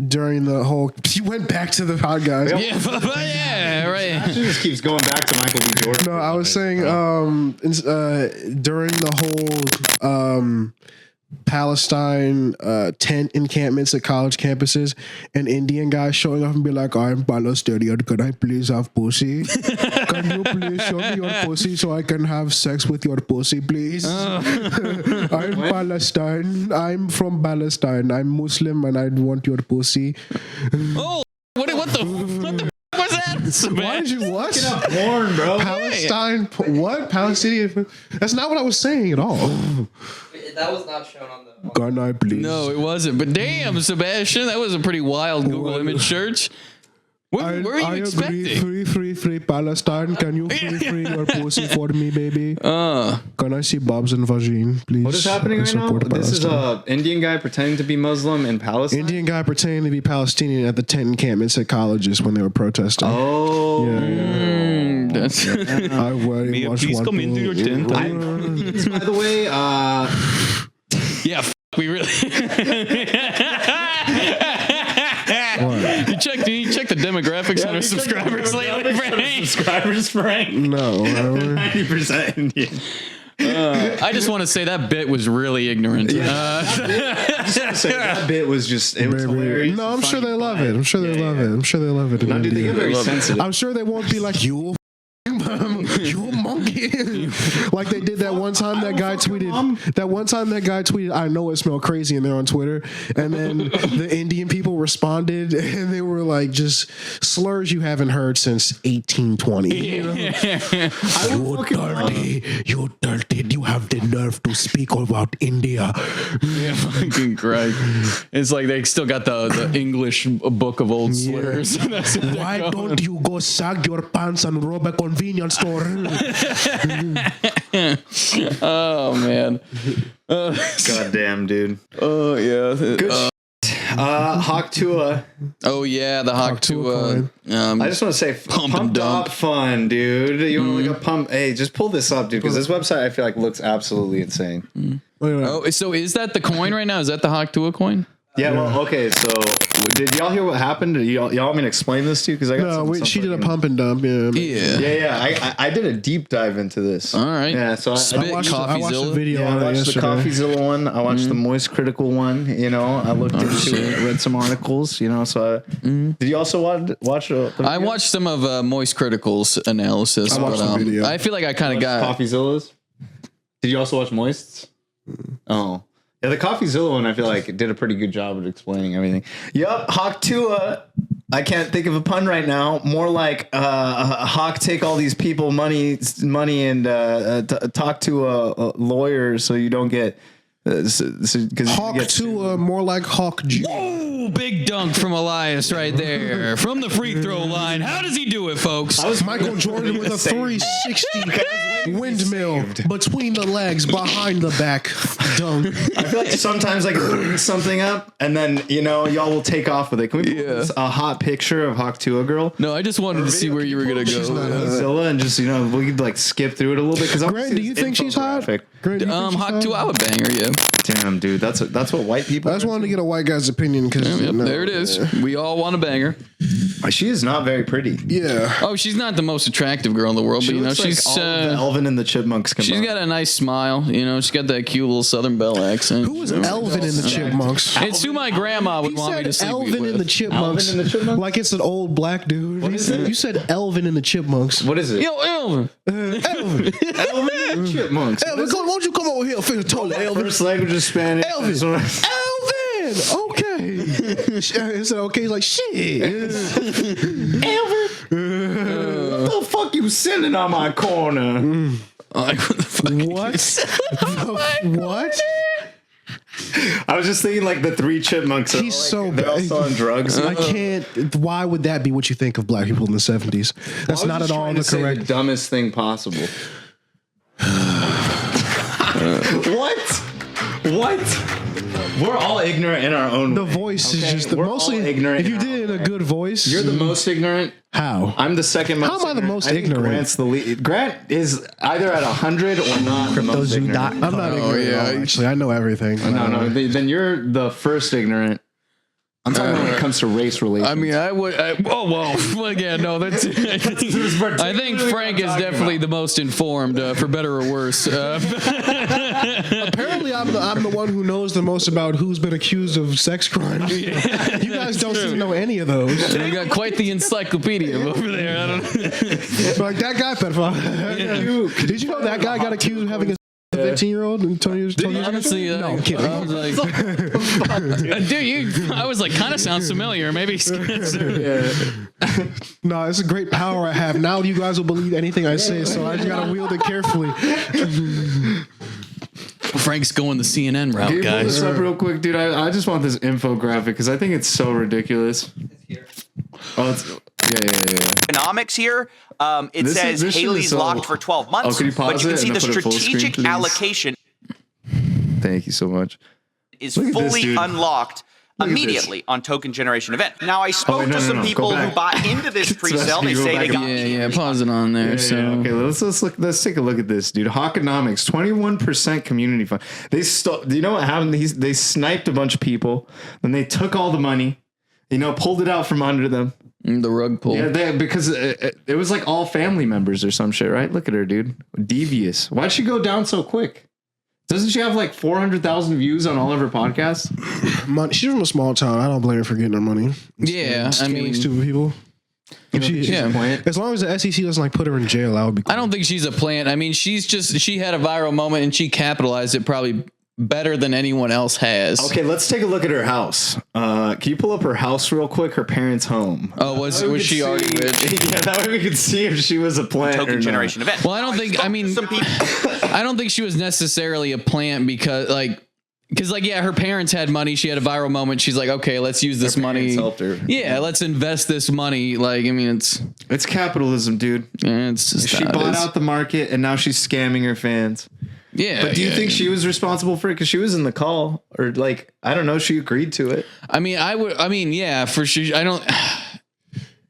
S3: during the whole. You went back to the hot guys.
S1: Yeah, right.
S2: She just keeps going back to Michael B. Jordan.
S3: No, I was saying during the whole Palestine tent encampments at college campuses, an Indian guy showing up and be like, I'm Palestinian, can I please have pussy? Can you please show me your pussy so I can have sex with your pussy, please? I'm Palestine. I'm from Palestine. I'm Muslim and I want your pussy.
S1: Oh, what the was that?
S3: Why did you what?
S2: Porn, bro.
S3: Palestine? What? Palestinian? That's not what I was saying at all.
S5: That was not shown on the.
S3: Can I please?
S1: No, it wasn't. But damn, Sebastian, that was a pretty wild Google image search. What were you expecting?
S3: Free Palestine. Can you free your pussy for me, baby? Can I see Bob's and vagine, please?
S2: What is happening right now? This is a Indian guy pretending to be Muslim in Palestine.
S3: Indian guy pretending to be Palestinian at the tent encampments at colleges when they were protesting.
S2: Oh,
S3: yeah.
S1: That's
S3: I very much
S6: please
S3: want
S6: come into your tent.
S2: by the way,
S1: yeah. We really. You check the demographics on our subscribers lately, Frank?
S2: subscribers, Frank.
S3: No.
S2: 90% Indian.
S1: I just want to say that bit was really ignorant.
S2: That bit was just it was hilarious.
S3: No, I'm sure they love it. I'm sure they love it. I'm sure they love it. in
S2: No, dude, they
S3: India.
S2: get very sensitive.
S3: I'm sure they won't be like you. You monkey. Like they did that one time that guy tweeted. That one time that guy tweeted, I know it smelled crazy, and they're on Twitter. And then the Indian people responded, and they were like, just slurs you haven't heard since 1820. You know? You dirty. You have the nerve to speak about India.
S1: Yeah, fucking Christ. It's like they still got the English book of old slurs. That's what they're
S3: Why
S1: going.
S3: don't you go sag your pants and rob a convenience store?
S1: Oh man.
S2: Goddamn, dude.
S1: Oh yeah.
S2: Good. Hawk Tuah.
S1: Oh yeah, the Hawk
S3: Tuah
S1: Tuah.
S2: I just want to say pump.fun, dude. You want to look up pump? Hey, just pull this up, dude, because this website I feel like looks absolutely insane.
S1: Oh, so is that the coin right now? Is that the Hawk Tuah coin?
S2: Yeah, well, okay, so did y'all hear what happened? Y'all want me to explain this to you? Because I got
S3: She did a pump and dump. Yeah.
S1: Yeah.
S2: I did a deep dive into this.
S1: All right.
S2: Yeah, so
S1: Spit
S3: I watched the
S1: CoffeeZilla.
S3: video
S2: I
S3: on it
S2: watched the
S3: yesterday.
S2: CoffeeZilla one. I watched the Moist Critical one. You know, I looked into it, read some articles. You know, so did you also watch?
S1: I watched some of Moist Critical's analysis.
S3: I watched the video.
S1: I feel like I kind of got.
S2: CoffeeZilla's. Did you also watch Moist's? Oh. Yeah, the CoffeeZilla one I feel like it did a pretty good job of explaining everything. Yup, Hawk Tuah. I can't think of a pun right now. More like Hawk take all these people money and talk to a lawyer so you don't get
S3: Hawk Tuah, more like Hawk Jew.
S1: Oh, big dunk from Elias right there. From the free throw line. How does he do it, folks?
S3: Michael Jordan with a 360 windmill between the legs, behind the back dunk.
S2: I feel like sometimes I can bring something up, and then y'all will take off with it. Can we put a hot picture of Hawk Tuah girl?
S1: No, I just wanted to see where you were gonna go.
S2: Zilla, and just we could like skip through it a little bit. Because
S3: Grant, do you think she's hot?
S1: Hawk Tuah, I would bang her, yeah.
S2: Damn, dude, that's what white people.
S3: I just wanted to get a white guy's opinion because
S1: there it is. We all want to bang her.
S2: She is not very pretty.
S3: Yeah.
S1: Oh, she's not the most attractive girl in the world, but
S2: Looks
S1: she's
S2: like all the Elvin and the Chipmunks combined.
S1: she's got a nice smile. She's got that cute little Southern Belle accent.
S3: Who was Elvin in the Chipmunks?
S1: It's who my grandma would
S3: You
S1: want me to
S3: said
S1: sleep
S3: Elvin
S1: with.
S3: in the Chipmunks.
S2: Elvin in the Chipmunks?
S3: Like it's an old black dude.
S2: What is it?
S3: You said Elvin in the Chipmunks.
S2: What is it?
S1: Yo, Elvin.
S3: Elvin.
S2: Elvin and the Chipmunks.
S3: Elvin, why don't you come over here and finish toilet, Elvin?
S2: First language is Spanish.
S3: Elvin. Elvin. Okay. Is it okay? He's like, shit.
S2: Elvin. What the fuck you sitting on my corner?
S1: Like, what the fuck?
S3: What?
S2: I was just thinking like the three chipmunks.
S3: He's so
S2: they're
S3: bad.
S2: also on drugs.
S3: I can't. Why would that be what you think of black people in the 70s? That's not at all the correct.
S2: The dumbest thing possible. What? We're all ignorant in our own way.
S3: The voice is just
S2: We're
S3: mostly
S2: all ignorant.
S3: If you did it in a good voice,
S2: You're the most ignorant.
S3: How?
S2: I'm the second most.
S3: How am I the
S2: ignorant.
S3: most
S2: I think
S3: ignorant?
S2: Grant's the lead. Grant is either at 100 or not the most ignorant.
S3: I'm not ignorant at all, actually. I know everything.
S2: No. Then you're the first ignorant. I'm talking about when it comes to race relations.
S1: I mean, I would. Well, yeah, no, that's. I think Frank is definitely the most informed, for better or worse.
S3: Apparently, I'm the one who knows the most about who's been accused of sex crimes. You guys don't seem to know any of those.
S1: You got quite the encyclopedia over there. I don't know.
S3: Like that guy, pedophile. Did you know that guy got accused of having a 15-year-old and Tony was
S1: Honestly,
S3: no, I'm kidding.
S1: I was like, dude, I was like, kind of sounds familiar. Maybe.
S3: No, it's a great power I have. Now you guys will believe anything I say, so I just gotta wield it carefully.
S1: Frank's going the CNN route,
S2: Can you pull
S1: guys.
S2: this up real quick, dude? I just want this infographic because I think it's so ridiculous. Oh, it's
S7: Economics here. It says Haley's locked for 12 months,
S2: can you pause
S7: but you can
S2: it
S7: see
S2: and
S7: the
S2: then put it full screen,
S7: strategic
S2: please?
S7: allocation
S2: Thank you so much.
S7: is
S2: Look at this,
S7: fully
S2: dude.
S7: unlocked
S2: Look at
S7: immediately on token generation event. Now, I spoke
S2: no,
S7: to some
S2: no.
S7: people
S2: Go
S7: who
S2: back.
S7: bought into this
S2: It's
S7: pre-sale.
S2: best
S7: They
S2: you go
S7: say
S2: back
S7: they
S2: and-
S7: got
S1: Pause it on there. So
S2: Okay, let's take a look at this, dude. Hawkonomics, 21% community fund. They stole. Do you know what happened? They sniped a bunch of people, then they took all the money, pulled it out from under them.
S1: the rug pull.
S2: Yeah, because it was like all family members or some shit, right? Look at her, dude. Devious. Why'd she go down so quick? Doesn't she have like 400,000 views on all of her podcasts?
S3: She's from a small town. I don't blame her for getting her money.
S1: Yeah, I mean,
S3: stupid people.
S1: yeah.
S3: As long as the SEC doesn't like put her in jail, I would be cool.
S1: I don't think she's a plant. I mean, she had a viral moment and she capitalized it probably better than anyone else has.
S2: Okay, let's take a look at her house. Can you pull up her house real quick? Her parents' home.
S1: Oh, was she already rich?
S2: Yeah, that way we could see if she was a plant or
S7: token
S2: not.
S7: generation event.
S1: Well, I don't think. I mean,
S7: Some people.
S1: I don't think she was necessarily a plant because her parents had money. She had a viral moment. She's like, okay, let's use this money.
S2: helped her.
S1: Yeah, let's invest this money. Like, I mean,
S2: It's capitalism, dude.
S1: it's just
S2: She bought out the market and now she's scamming her fans.
S1: Yeah,
S2: But do you think she was responsible for it? Because she was in the call, or like, I don't know, she agreed to it.
S1: I mean, yeah, for sure. I don't.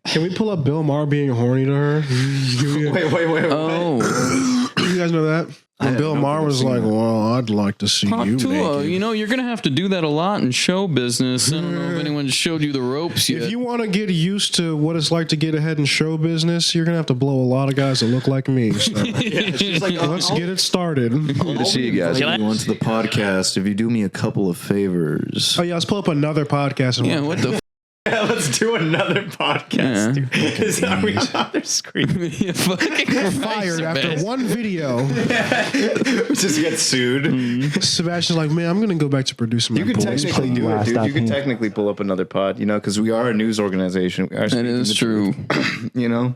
S3: Can we pull up Bill Maher being horny to her?
S2: Wait.
S1: Oh,
S3: You guys know that? When Bill Maher was like, well, I'd like to see you
S1: Tuah,
S3: naked.
S1: you're gonna have to do that a lot in show business. I don't know if anyone showed you the ropes yet.
S3: If you want to get used to what it's like to get ahead in show business, you're going to have to blow a lot of guys that look like me. So
S2: She's like,
S3: let's get it started.
S2: good to see you guys. You onto the podcast if you do me a couple of favors.
S3: Oh, yeah, let's pull up another podcast. And
S1: Yeah, what the?
S2: Let's do another podcast. Dude. Are we on their screen?
S1: Fucking
S3: fired after one video.
S2: Just get sued.
S3: Sebastian's like, man, I'm going to go back to producing my
S2: You could
S3: boys.
S2: technically do it, dude. You could technically pull up another pod, because we are a news organization. We are
S1: That is true.
S2: Well,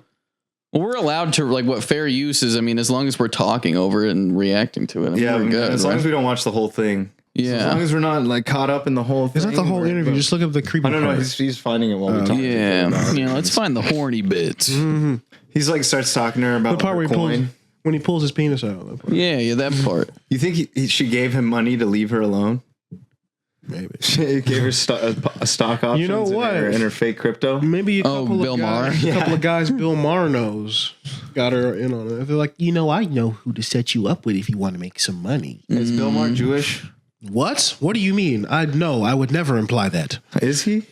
S1: we're allowed to what fair use is. I mean, as long as we're talking over it and reacting to it. I mean, we're good,
S2: as long
S1: right?
S2: as we don't watch the whole thing.
S1: Yeah.
S2: As long as we're not like caught up in the whole thing.
S3: It's not the whole interview. Just look up the creepy.
S2: I don't know.
S3: part.
S2: He's finding it while we talk.
S1: Yeah. Yeah. Let's find the horny bits.
S2: He's like starts talking to her about
S3: The part
S2: her
S3: where he pulls,
S2: coin.
S3: when he pulls his penis out. That part.
S1: Yeah. That part.
S2: You think she gave him money to leave her alone?
S3: Maybe.
S2: She gave her a stock options.
S3: You know what?
S2: In her fake crypto.
S3: Maybe a couple
S1: Bill
S3: of guys,
S1: Maher?
S3: a couple of guys Bill Maher knows got her in on it. They're like, I know who to set you up with if you want to make some money.
S2: Is Bill Maher Jewish?
S3: What? What do you mean? I would never imply that.
S2: Is he?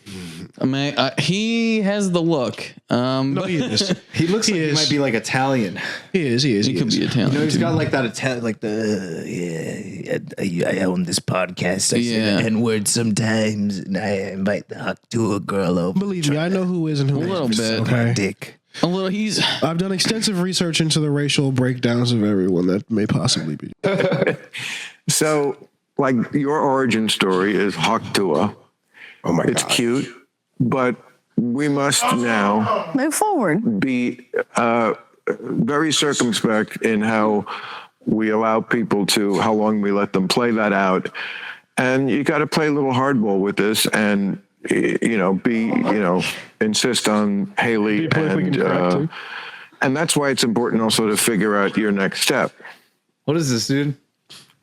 S1: I mean, he has the look.
S3: No, he is.
S2: He looks like he might be like Italian.
S3: He is.
S1: He could be Italian.
S2: You know, he's
S1: too.
S2: got like that Italian, like I own this podcast. I say the N-word sometimes, and I invite the Tuah girl over.
S3: Believe me, I know who is and who
S1: A little
S3: isn't.
S1: bit.
S3: Okay.
S2: Dick.
S1: A little. He's.
S3: I've done extensive research into the racial breakdowns of everyone that may possibly be.
S8: So, like, your origin story is Tuah.
S9: Oh my God.
S8: It's cute, but we must now
S10: Move forward.
S8: be very circumspect in how we allow people to, how long we let them play that out. And you got to play a little hardball with this and, insist on Haley. And that's why it's important also to figure out your next step.
S2: What is this, dude?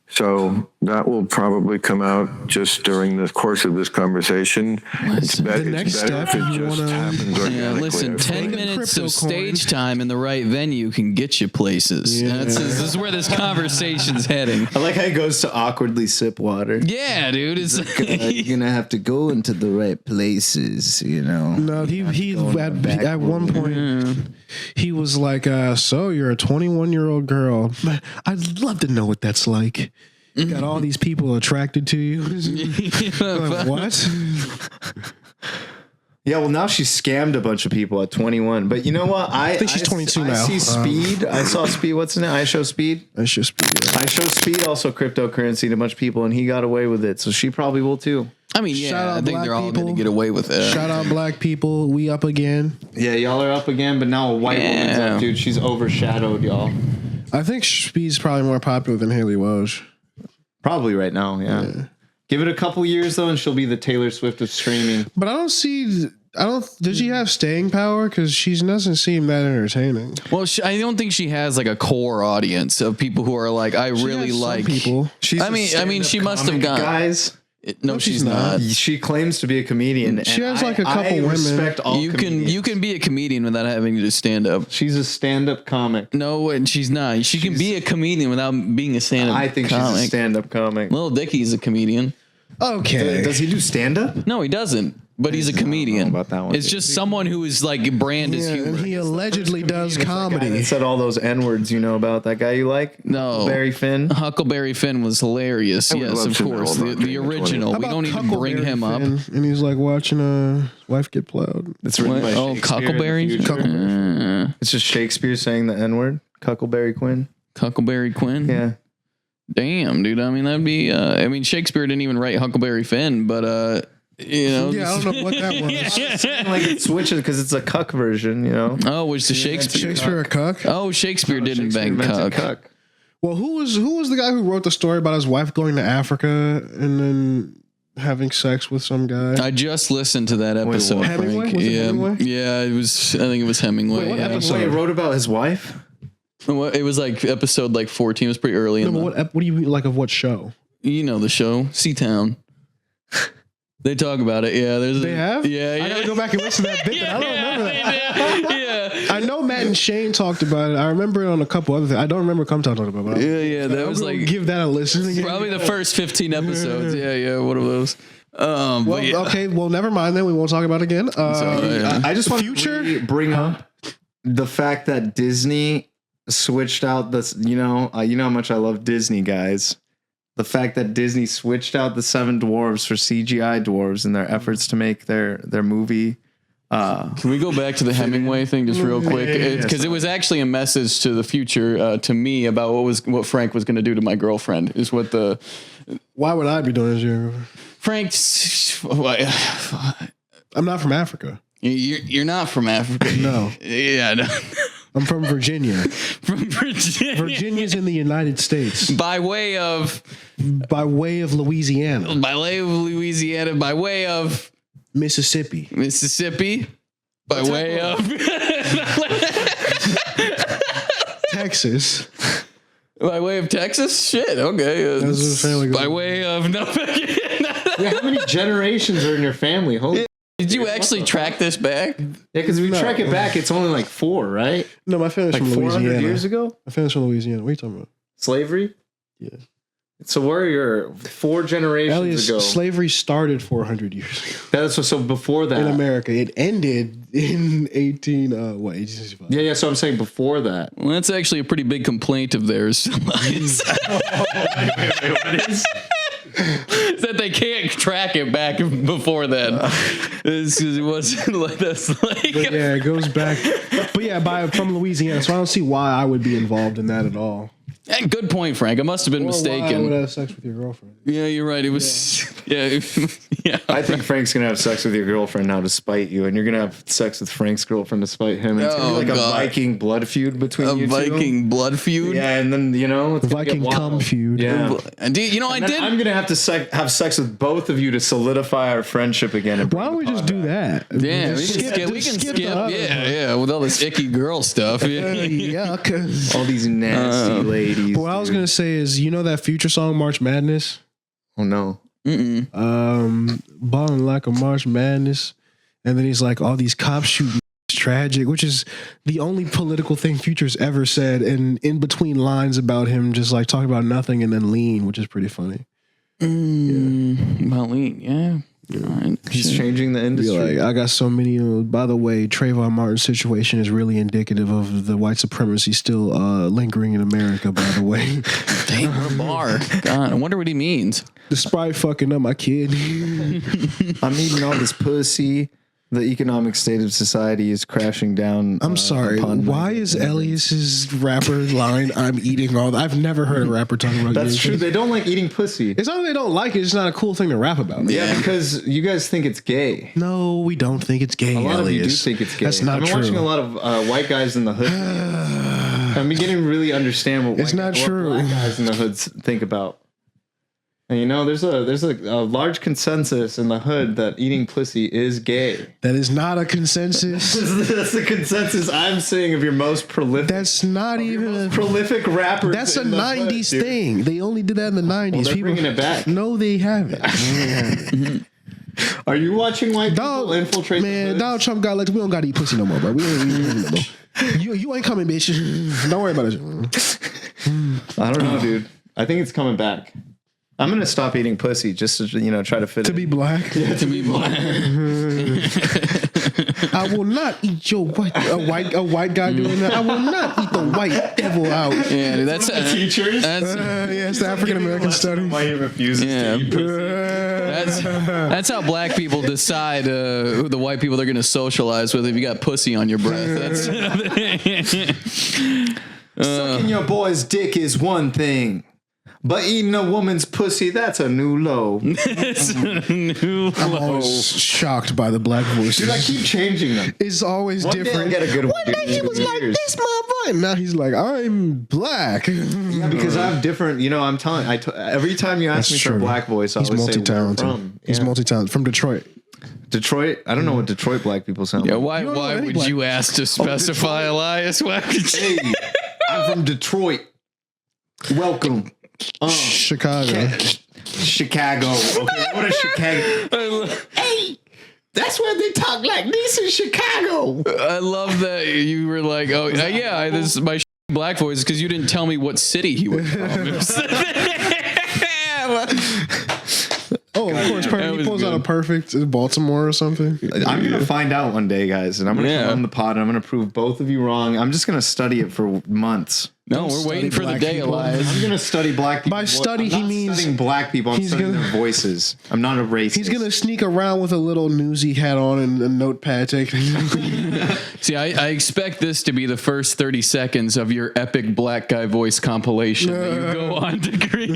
S8: So that will probably come out just during the course of this conversation. It's
S3: The next step,
S8: if it
S3: you
S8: just
S3: wanna-
S8: happens
S1: Yeah,
S8: organically.
S1: listen, 10
S3: Fucking
S1: minutes of
S3: crypto
S1: stage
S3: coins.
S1: time in the right venue can get you places.
S3: Yeah.
S1: This is where this conversation's heading.
S2: I like how he goes to awkwardly sip water.
S1: Yeah, dude. It's
S2: You're gonna have to go into the right places,
S3: No, he at one point he was like, "So you're a 21-year-old girl. I'd love to know what that's like. You got all these people attracted to you. Like, what?
S2: Yeah, well, now she scammed a bunch of people at 21. But you know what? I
S3: think she's 22
S2: I
S3: now.
S2: see Speed. I saw Speed. What's his name? I Show Speed.
S3: That's just
S2: I Show Speed also cryptocurrency to a bunch of people, and he got away with it. So she probably will too.
S1: I mean,
S3: Shout
S1: yeah,
S3: out
S1: I think
S3: black
S1: they're all
S3: people.
S1: going to get away with it.
S3: shout out black people. We up again.
S2: Yeah, y'all are up again, but now a white woman's up, dude. She's overshadowed y'all.
S3: I think Speed's probably more popular than Haley Woj.
S2: Probably right now, yeah. Give it a couple years though, and she'll be the Taylor Swift of streaming.
S3: But I don't. Did she have staying power? Because she doesn't seem that entertaining.
S1: Well, I don't think she has like a core audience of people who are like, I
S3: She
S1: really
S3: has some
S1: like
S3: people.
S2: She's
S1: I mean, she must have gone.
S2: Guys,
S1: No, she's not.
S2: she claims to be a comedian.
S3: She
S2: and
S3: has like a couple
S2: I
S3: women.
S2: respect all
S1: You
S2: comedians.
S1: can be a comedian without having to do stand up.
S2: She's a stand-up comic.
S1: No, and she's not. She can be a comedian without being a stand up.
S2: I think she's a stand-up comic.
S1: Lil Dicky's a comedian.
S3: Okay.
S2: Does he do stand-up?
S1: No, he doesn't. But he's a comedian.
S2: about that one,
S1: It's
S2: dude.
S1: just someone who is like brand as
S3: Yeah,
S1: humor.
S3: and he allegedly does
S2: Guy that
S3: comedy.
S2: said all those N-words, you know about that guy you like?
S1: No.
S2: Barry Finn.
S1: Huckleberry Finn was hilarious.
S8: would
S1: Yes,
S8: love
S1: of
S8: to know
S1: course.
S8: about
S1: The
S8: being a
S1: original.
S3: How
S1: We
S3: about
S1: don't even bring
S3: Huckleberry
S1: him up.
S3: Finn? And he's like watching a wife get plowed.
S2: It's written by
S1: Oh,
S2: Shakespeare in the
S1: Huckleberry?
S2: future. It's just Shakespeare saying the N-word. Huckleberry Quinn.
S1: Huckleberry Quinn?
S2: Yeah.
S1: Damn, dude. I mean, that'd be. I mean, Shakespeare didn't even write Huckleberry Finn, but
S3: Yeah, I don't know what that was.
S2: Like it switches because it's a cuck version, you know?
S1: Oh, which the Shakespeare?
S3: Shakespeare a cuck?
S1: Oh, Shakespeare didn't
S2: Shakespeare
S1: bang
S2: invented
S1: cuck.
S3: Well, who was the guy who wrote the story about his wife going to Africa and then having sex with some guy?
S1: I just listened to that episode.
S2: what?
S3: Hemingway?
S1: Frank.
S3: Was it
S1: Yeah,
S3: Hemingway?
S1: yeah. It was. I think it was Hemingway.
S3: Wait, what
S1: yeah.
S3: episode?
S2: Wait, he wrote about his wife?
S1: It was like episode like 14. It was pretty early.
S3: No,
S1: in
S3: but
S1: the,
S3: what do you mean, like of what show?
S1: you know the show, Seatown. They talk about it. Yeah, there's.
S3: They have?
S1: Yeah,
S3: I gotta go back and listen to that bit. But I don't remember that.
S1: Yeah,
S3: I know Matt and Shane talked about it. I remember it on a couple other things. I don't remember Come talking about it.
S1: yeah. That
S3: I'm
S1: was
S3: gonna
S1: like
S3: give that a listen again.
S1: probably the first 15 episodes. Yeah, one of those. But
S3: Well,
S1: yeah.
S3: okay, well, never mind then. We won't talk about it again.
S1: yeah.
S2: I just want
S3: Future?
S2: to bring up the fact that Disney switched out this, you know how much I love Disney, guys. The fact that Disney switched out the 7 dwarves for CGI dwarves in their efforts to make their movie.
S1: Can we go back to the Hemingway thing just real quick? Because it was actually a message to the future, to me, about what Frank was going to do to my girlfriend. Is what the
S3: Why would I be doing this?
S1: Frank.
S3: I'm not from Africa.
S1: You're not from Africa.
S3: No.
S1: Yeah. No.
S3: I'm from Virginia.
S1: From Virginia.
S3: Virginia's in the United States.
S1: By way of
S3: Louisiana.
S1: By way of Louisiana. By way of
S3: Mississippi.
S1: By way of
S3: Texas.
S1: By way of Texas? Shit, okay.
S3: That's what family goes.
S1: By way of
S2: Yeah, how many generations are in your family? Holy
S1: Did you actually track this back?
S2: yeah, because if we track it back, it's only like 4, right?
S3: No, my family's
S2: Like
S3: from
S2: 400
S3: Louisiana.
S2: years ago?
S3: My family's from Louisiana. What are you talking about?
S2: Slavery?
S3: Yeah.
S2: So where you're 4 generations ago.
S3: Slavery started 400 years ago
S2: That's so before that.
S3: in America. It ended in 1865.
S2: Yeah, so I'm saying before that.
S1: Well, that's actually a pretty big complaint of theirs.
S2: What is?
S1: That they can't track it back before then. It's 'cause it wasn't like that's like.
S3: But yeah, it goes back. But yeah, from Louisiana. So I don't see why I would be involved in that at all.
S1: Good point, Frank. I must have been
S3: Or why I
S1: mistaken.
S3: would have sex with your girlfriend.
S1: Yeah, you're right. It was. Yeah.
S2: I think Frank's gonna have sex with your girlfriend now to spite you, and you're gonna have sex with Frank's girlfriend to spite him. And it's gonna be like
S1: God.
S2: a Viking blood feud between you two.
S1: Viking blood feud.
S2: Yeah, and then it's gonna
S3: Viking
S2: get wild.
S3: cum feud.
S2: Yeah.
S1: And I did.
S2: I'm gonna have to have sex with both of you to solify our friendship again. And
S3: Why don't we just do that?
S1: Yeah, we
S3: Just
S1: can skip.
S3: the other
S1: Yeah, with all this icky girl stuff.
S3: one.
S1: Yeah.
S3: Yuck.
S2: all these nasty ladies.
S3: But what I was gonna say is, you know that Future song March Madness?
S2: Oh no.
S3: Balling like a March Madness, and then he's like, all these cops shooting, it's tragic, which is the only political thing Future's ever said, and in between lines about him just like talking about nothing and then lean, which is pretty funny.
S1: About lean, yeah. All right.
S2: He's changing the
S3: Be
S2: industry.
S3: like, I got so many. By the way, Trayvon Martin's situation is really indicative of the white supremacy still lingering in America. By the way,
S1: Dang, what a bar. God, I wonder what he means.
S3: despite fucking up my kid.
S2: I'm eating all this pussy. The economic state of society is crashing down.
S3: I'm sorry. Why is Elias's rapper line? I'm eating all. I've never heard a rapper talking about.
S2: That's
S3: eating
S2: true.
S3: pussy.
S2: They don't like eating pussy.
S3: It's not that they don't like it. It's not a cool thing to rap about.
S2: Yeah, because you guys think it's gay.
S3: No, we don't think it's gay.
S2: A lot of you do
S3: Elias.
S2: think it's gay.
S3: That's not
S2: I've been
S3: true.
S2: watching a lot of white guys in the hood. I'm beginning to really understand what
S3: It's not true.
S2: black guys in the hoods think about. And you know, there's a large consensus in the hood that eating pussy is gay.
S3: That is not a consensus.
S2: That's the consensus I'm seeing of your most prolific.
S3: That's not even a
S2: prolific rappers.
S3: That's a
S2: in the hood,
S3: 90s
S2: dude.
S3: thing. They only did that in the 90s.
S2: Well, they're bringing it back.
S3: No, they haven't.
S2: Are you watching white people
S3: Donald,
S2: infiltrate? the
S3: man,
S2: hoods?
S3: Donald Trump got like, we don't gotta eat pussy no more, bro. We ain't eating no more. You ain't coming, bitch. Don't worry about it.
S2: I don't know, dude. I think it's coming back. I'm gonna stop eating pussy just to try to fit
S3: To
S2: in.
S3: be black.
S1: To be black.
S3: I will not eat your a white guy doing that. I will not eat the white devil out.
S1: Yeah, dude, that's
S2: teachers.
S1: That's
S3: Yeah, it's the African American study.
S2: Why he refuses
S1: Yeah.
S2: to eat pussy.
S1: that's how black people decide who the white people they're going to socialize with. If you got pussy on your breath,
S2: Sucking your boy's dick is one thing, but eating a woman's pussy, that's a new low.
S3: I'm always shocked by the black voices.
S2: Dude, I keep changing them.
S3: It's always
S2: One
S3: different.
S2: day I'll get a good one.
S3: One day he was like this motherfucker. And now he's like, I'm black.
S2: Yeah, because I have different. I'm telling. Every time you ask me for a black voice, I
S3: He's
S2: always say where I'm
S3: multi-talented.
S2: from.
S3: He's
S2: Yeah.
S3: multi-talented. From Detroit.
S2: Detroit. I don't know what Detroit black people sound
S1: yeah,
S2: like.
S1: why
S3: You don't know any
S1: would
S3: black
S1: you ask to specify, Elias? Why would you?
S2: Hey, I'm from Detroit. Welcome.
S3: Chicago.
S2: Chicago. Okay, what is Chicago? Hey, that's where they talk like this in Chicago.
S1: I love that you were like, oh yeah, this is my black voice because you didn't tell me what city he was from.
S3: Oh, of course.
S1: That
S3: He
S1: was
S3: pulls out
S1: good.
S3: a perfect in Baltimore or something.
S2: I'm gonna find out one day, guys, and I'm gonna come on the pod and I'm gonna prove both of you wrong. I'm just gonna study it for months.
S1: No, we're waiting for the
S3: black
S1: day,
S3: people.
S1: Elias.
S2: I'm gonna study black people.
S3: By study,
S2: I'm
S3: he
S2: not
S3: means
S2: studying black people. I'm
S3: he's
S2: studying
S3: gonna-
S2: their voices. I'm not a racist.
S3: He's gonna sneak around with a little newsy hat on and a notepad taking.
S1: See, I expect this to be the first 30 seconds of your epic black guy voice compilation that you go on to create.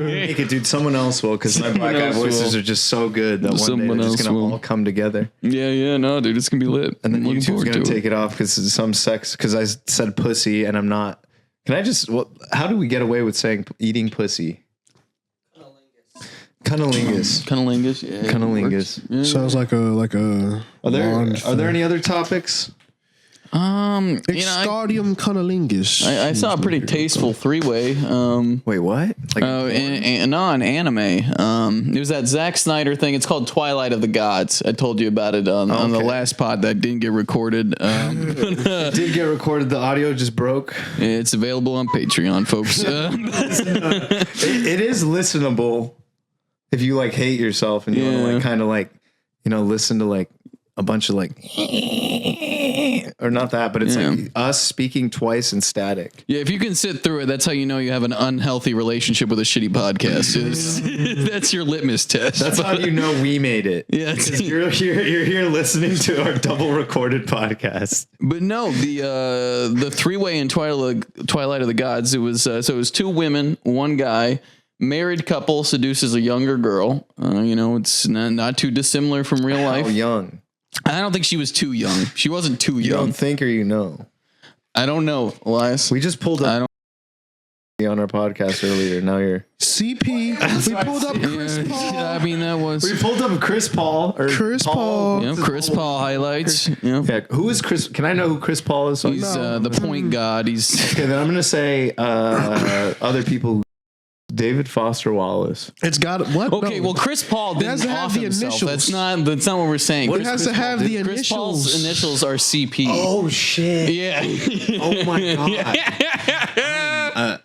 S2: Make it, dude. Someone else will, because my black guy
S1: else
S2: voices
S1: will.
S2: are just so good that one day
S1: Someone
S2: they're just
S1: else
S2: gonna
S1: will.
S2: all come together.
S1: Yeah, no, dude, it's gonna be lit.
S2: And then
S1: I'm looking
S2: YouTube's
S1: forward
S2: gonna
S1: to it.
S2: take it off because it's some sex. Because I said pussy and I'm not. Can I just? How do we get away with saying eating pussy? Cunnilingus.
S1: Cunnilingus, yeah.
S2: Cunnilingus.
S1: Yeah.
S3: Sounds like a.
S2: Are there any other topics?
S3: Excardium cunnilingus.
S1: I saw a pretty tasteful three-way.
S2: Wait, what? Like
S1: An anime. It was that Zack Snyder thing. It's called Twilight of the Gods. I told you about it on the last pod that didn't get recorded.
S2: it did get recorded. The audio just broke.
S1: It's available on Patreon, folks.
S2: It is listenable if you like hate yourself and you want to like kind of like listen to like a bunch of like or not that, but it's like us speaking twice in static.
S1: Yeah, if you can sit through it, that's how you know you have an unhealthy relationship with a shitty podcast. That's your litmus test.
S2: That's how you know we made it.
S1: Yeah,
S2: you're here listening to our double recorded podcast.
S1: But no, the three-way in Twilight of the Gods. It was so it was two women, one guy. Married couple seduces a younger girl. It's not too dissimilar from real life.
S2: How young?
S1: I don't think she was too young. She wasn't too
S2: You
S1: young.
S2: don't think or you know?
S1: I don't know, Elias.
S2: We just pulled up on our podcast earlier. Now you're
S3: CP. We pulled up Chris Paul.
S1: I mean, that was
S2: We pulled up Chris Paul.
S3: Chris Paul.
S1: Chris Paul highlights.
S2: Yeah, who is Chris? Can I know who Chris Paul is?
S1: He's the point god. He's
S2: Okay, then I'm gonna say other people. David Foster Wallace.
S3: It's got what?
S1: okay.
S3: No.
S1: Well, Chris Paul
S3: It has
S1: didn't
S3: to have
S1: off
S3: the
S1: himself.
S3: initials.
S1: That's not what we're saying.
S3: It has to have the
S1: Chris Paul's
S3: initials.
S1: initials are CP.
S2: Oh shit!
S1: Yeah.
S2: Oh my god!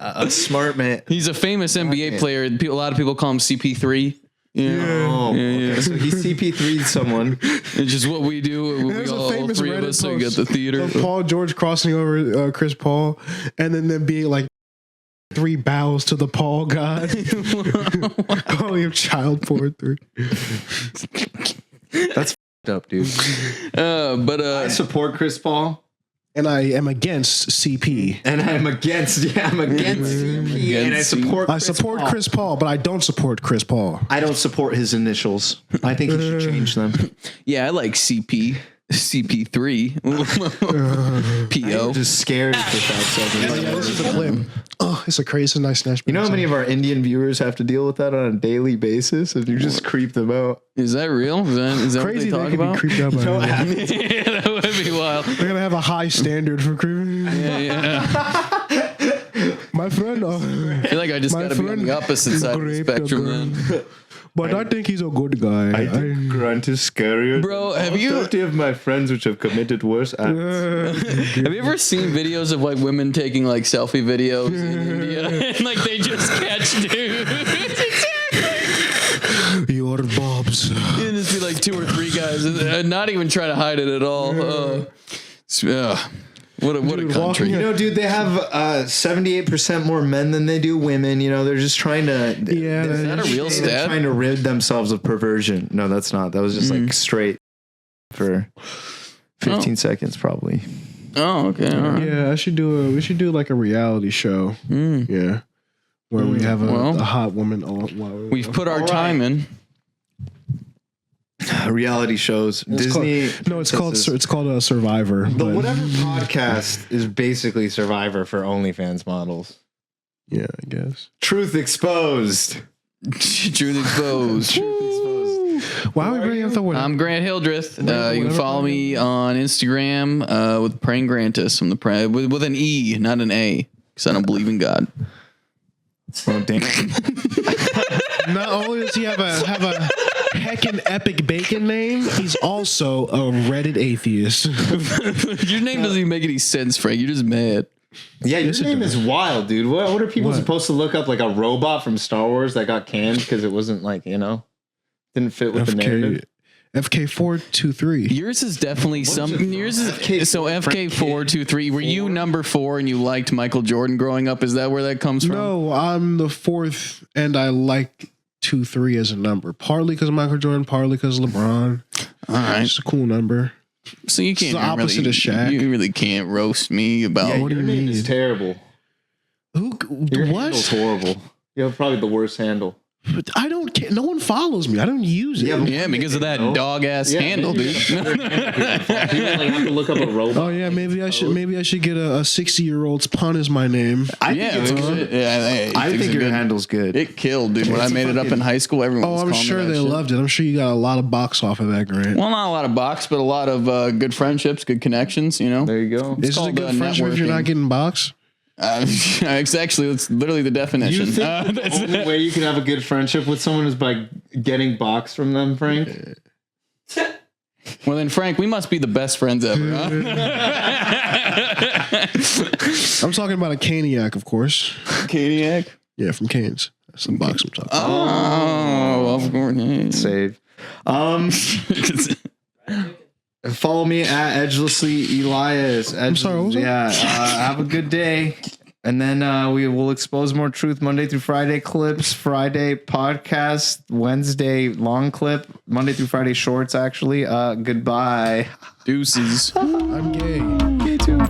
S2: A smart man.
S1: He's a famous NBA player. A lot of people call him CP3.
S2: Oh, okay. So he CP3'd someone.
S1: It's just what we do. We
S3: There's a
S1: all
S3: famous
S1: three of
S3: Reddit
S1: us so
S3: post
S1: at the theater.
S3: of Paul George crossing over Chris Paul, and then there being like 3 bows to the Paul god. Calling him child porn 3.
S2: That's f***ed up, dude. I support Chris Paul.
S3: And I am against CP.
S2: And I'm against CP. And I support
S3: Chris Paul, but I don't support Chris Paul.
S2: I don't support his initials. I think he should change them.
S1: Yeah, I like CP. CP3. PO.
S2: I'm just scared for 5 seconds.
S3: This is a clip. Oh, it's a crazy nice snatch.
S2: You know how many of our Indian viewers have to deal with that on a daily basis, and you just creep them out.
S1: Is that real? Is that
S3: Crazy
S1: what
S3: they
S1: they
S3: could
S1: talk
S3: be
S1: about?
S3: creeped out by that.
S1: Yeah, that would be wild.
S3: They're gonna have a high standard for creeping.
S1: Yeah.
S3: My friend,
S1: I feel like I just
S3: My
S1: got to be on the
S3: friend
S1: opposite side of the
S3: raped a
S1: spectrum,
S3: girl.
S1: man.
S3: but I think he's a good guy.
S2: I think Grunt is scarier.
S1: Bro,
S2: than
S1: have
S2: all
S1: you-
S2: 30 of my friends which have committed worse acts?
S1: Have you ever seen videos of like women taking like selfie videos in India and like they just catch dudes?
S3: Your Bobs.
S1: And just be like 2 or 3 guys and not even try to hide it at all. What a country.
S2: You know, dude, they have 78% more men than they do women. You know, they're just trying to.
S3: Yeah,
S1: Is that a real
S2: They're
S1: stat?
S2: trying to rid themselves of perversion. No, that's not. That was just like straight for 15 seconds, probably.
S1: Oh, okay. All right.
S3: Yeah, we should do like a reality show. Yeah. Where we have a hot woman on.
S1: We've put our time in.
S2: Reality shows. Disney.
S3: It's called a Survivor.
S2: The
S3: but-
S2: whatever podcast is basically Survivor for OnlyFans models.
S3: Yeah, I guess.
S2: Truth exposed.
S1: Truth exposed.
S3: Why are we bringing up the word?
S1: I'm Grant Hildreth. You can follow me on Instagram with Praying Grantus. I'm with an E, not an A, because I don't believe in God.
S2: Oh, damn.
S3: Not only does he have a heckin' epic bacon name, he's also a Reddit atheist.
S1: Your name doesn't even make any sense, Frank. You're just mad.
S2: Yeah, your name is wild, dude. What are people supposed to look up? Like a robot from Star Wars that got canned because it wasn't like, didn't fit with the narrative?
S3: FK423.
S1: Yours is definitely yours is so FK423. Were you number 4 and you liked Michael Jordan growing up? Is that where that comes from?
S3: No, I'm the 4th, and I like 2-3 as a number. Partly because of Michael Jordan, partly because of LeBron.
S1: All right,
S3: it's a cool number.
S1: So you can't.
S3: It's the opposite of Shaq.
S1: You really can't roast me about.
S2: What do you mean? It's terrible.
S3: Your
S2: what? Handle's horrible. You have probably the worst handle.
S3: But I don't care. No one follows me. I don't use it.
S1: Yeah, because of that dog ass handle, dude.
S2: People have to look up a robot.
S3: Oh yeah, maybe I should get a 60-year-old's pun as my name.
S2: I think your handle's good.
S1: It killed, dude. When I made it up in high school, everyone was
S3: I'm
S1: calling
S3: sure
S1: me that
S3: they
S1: shit.
S3: loved it. I'm sure you got a lot of box off of that, Grant.
S1: Well, not a lot of box, but a lot of good friendships, good connections. You know.
S2: There you go.
S3: Is it a good friendship if you're not getting box?
S1: It's literally the definition.
S2: You think the only way you can have a good friendship with someone is by getting box from them, Frank?
S1: Well, then, Frank, we must be the best friends ever, huh?
S3: I'm talking about a Caniac, of course.
S1: Caniac?
S3: Yeah, from Canes. That's the box I'm talking about.
S1: Oh, of course.
S2: Save. Follow me at Edgelessly Elias.
S3: I'm sorry, what was that?
S2: Yeah, have a good day. And then we will expose more truth Monday through Friday clips, Friday podcast, Wednesday long clip, Monday through Friday shorts, actually. Goodbye.
S1: Deuces.
S3: I'm gay.
S2: Gay too.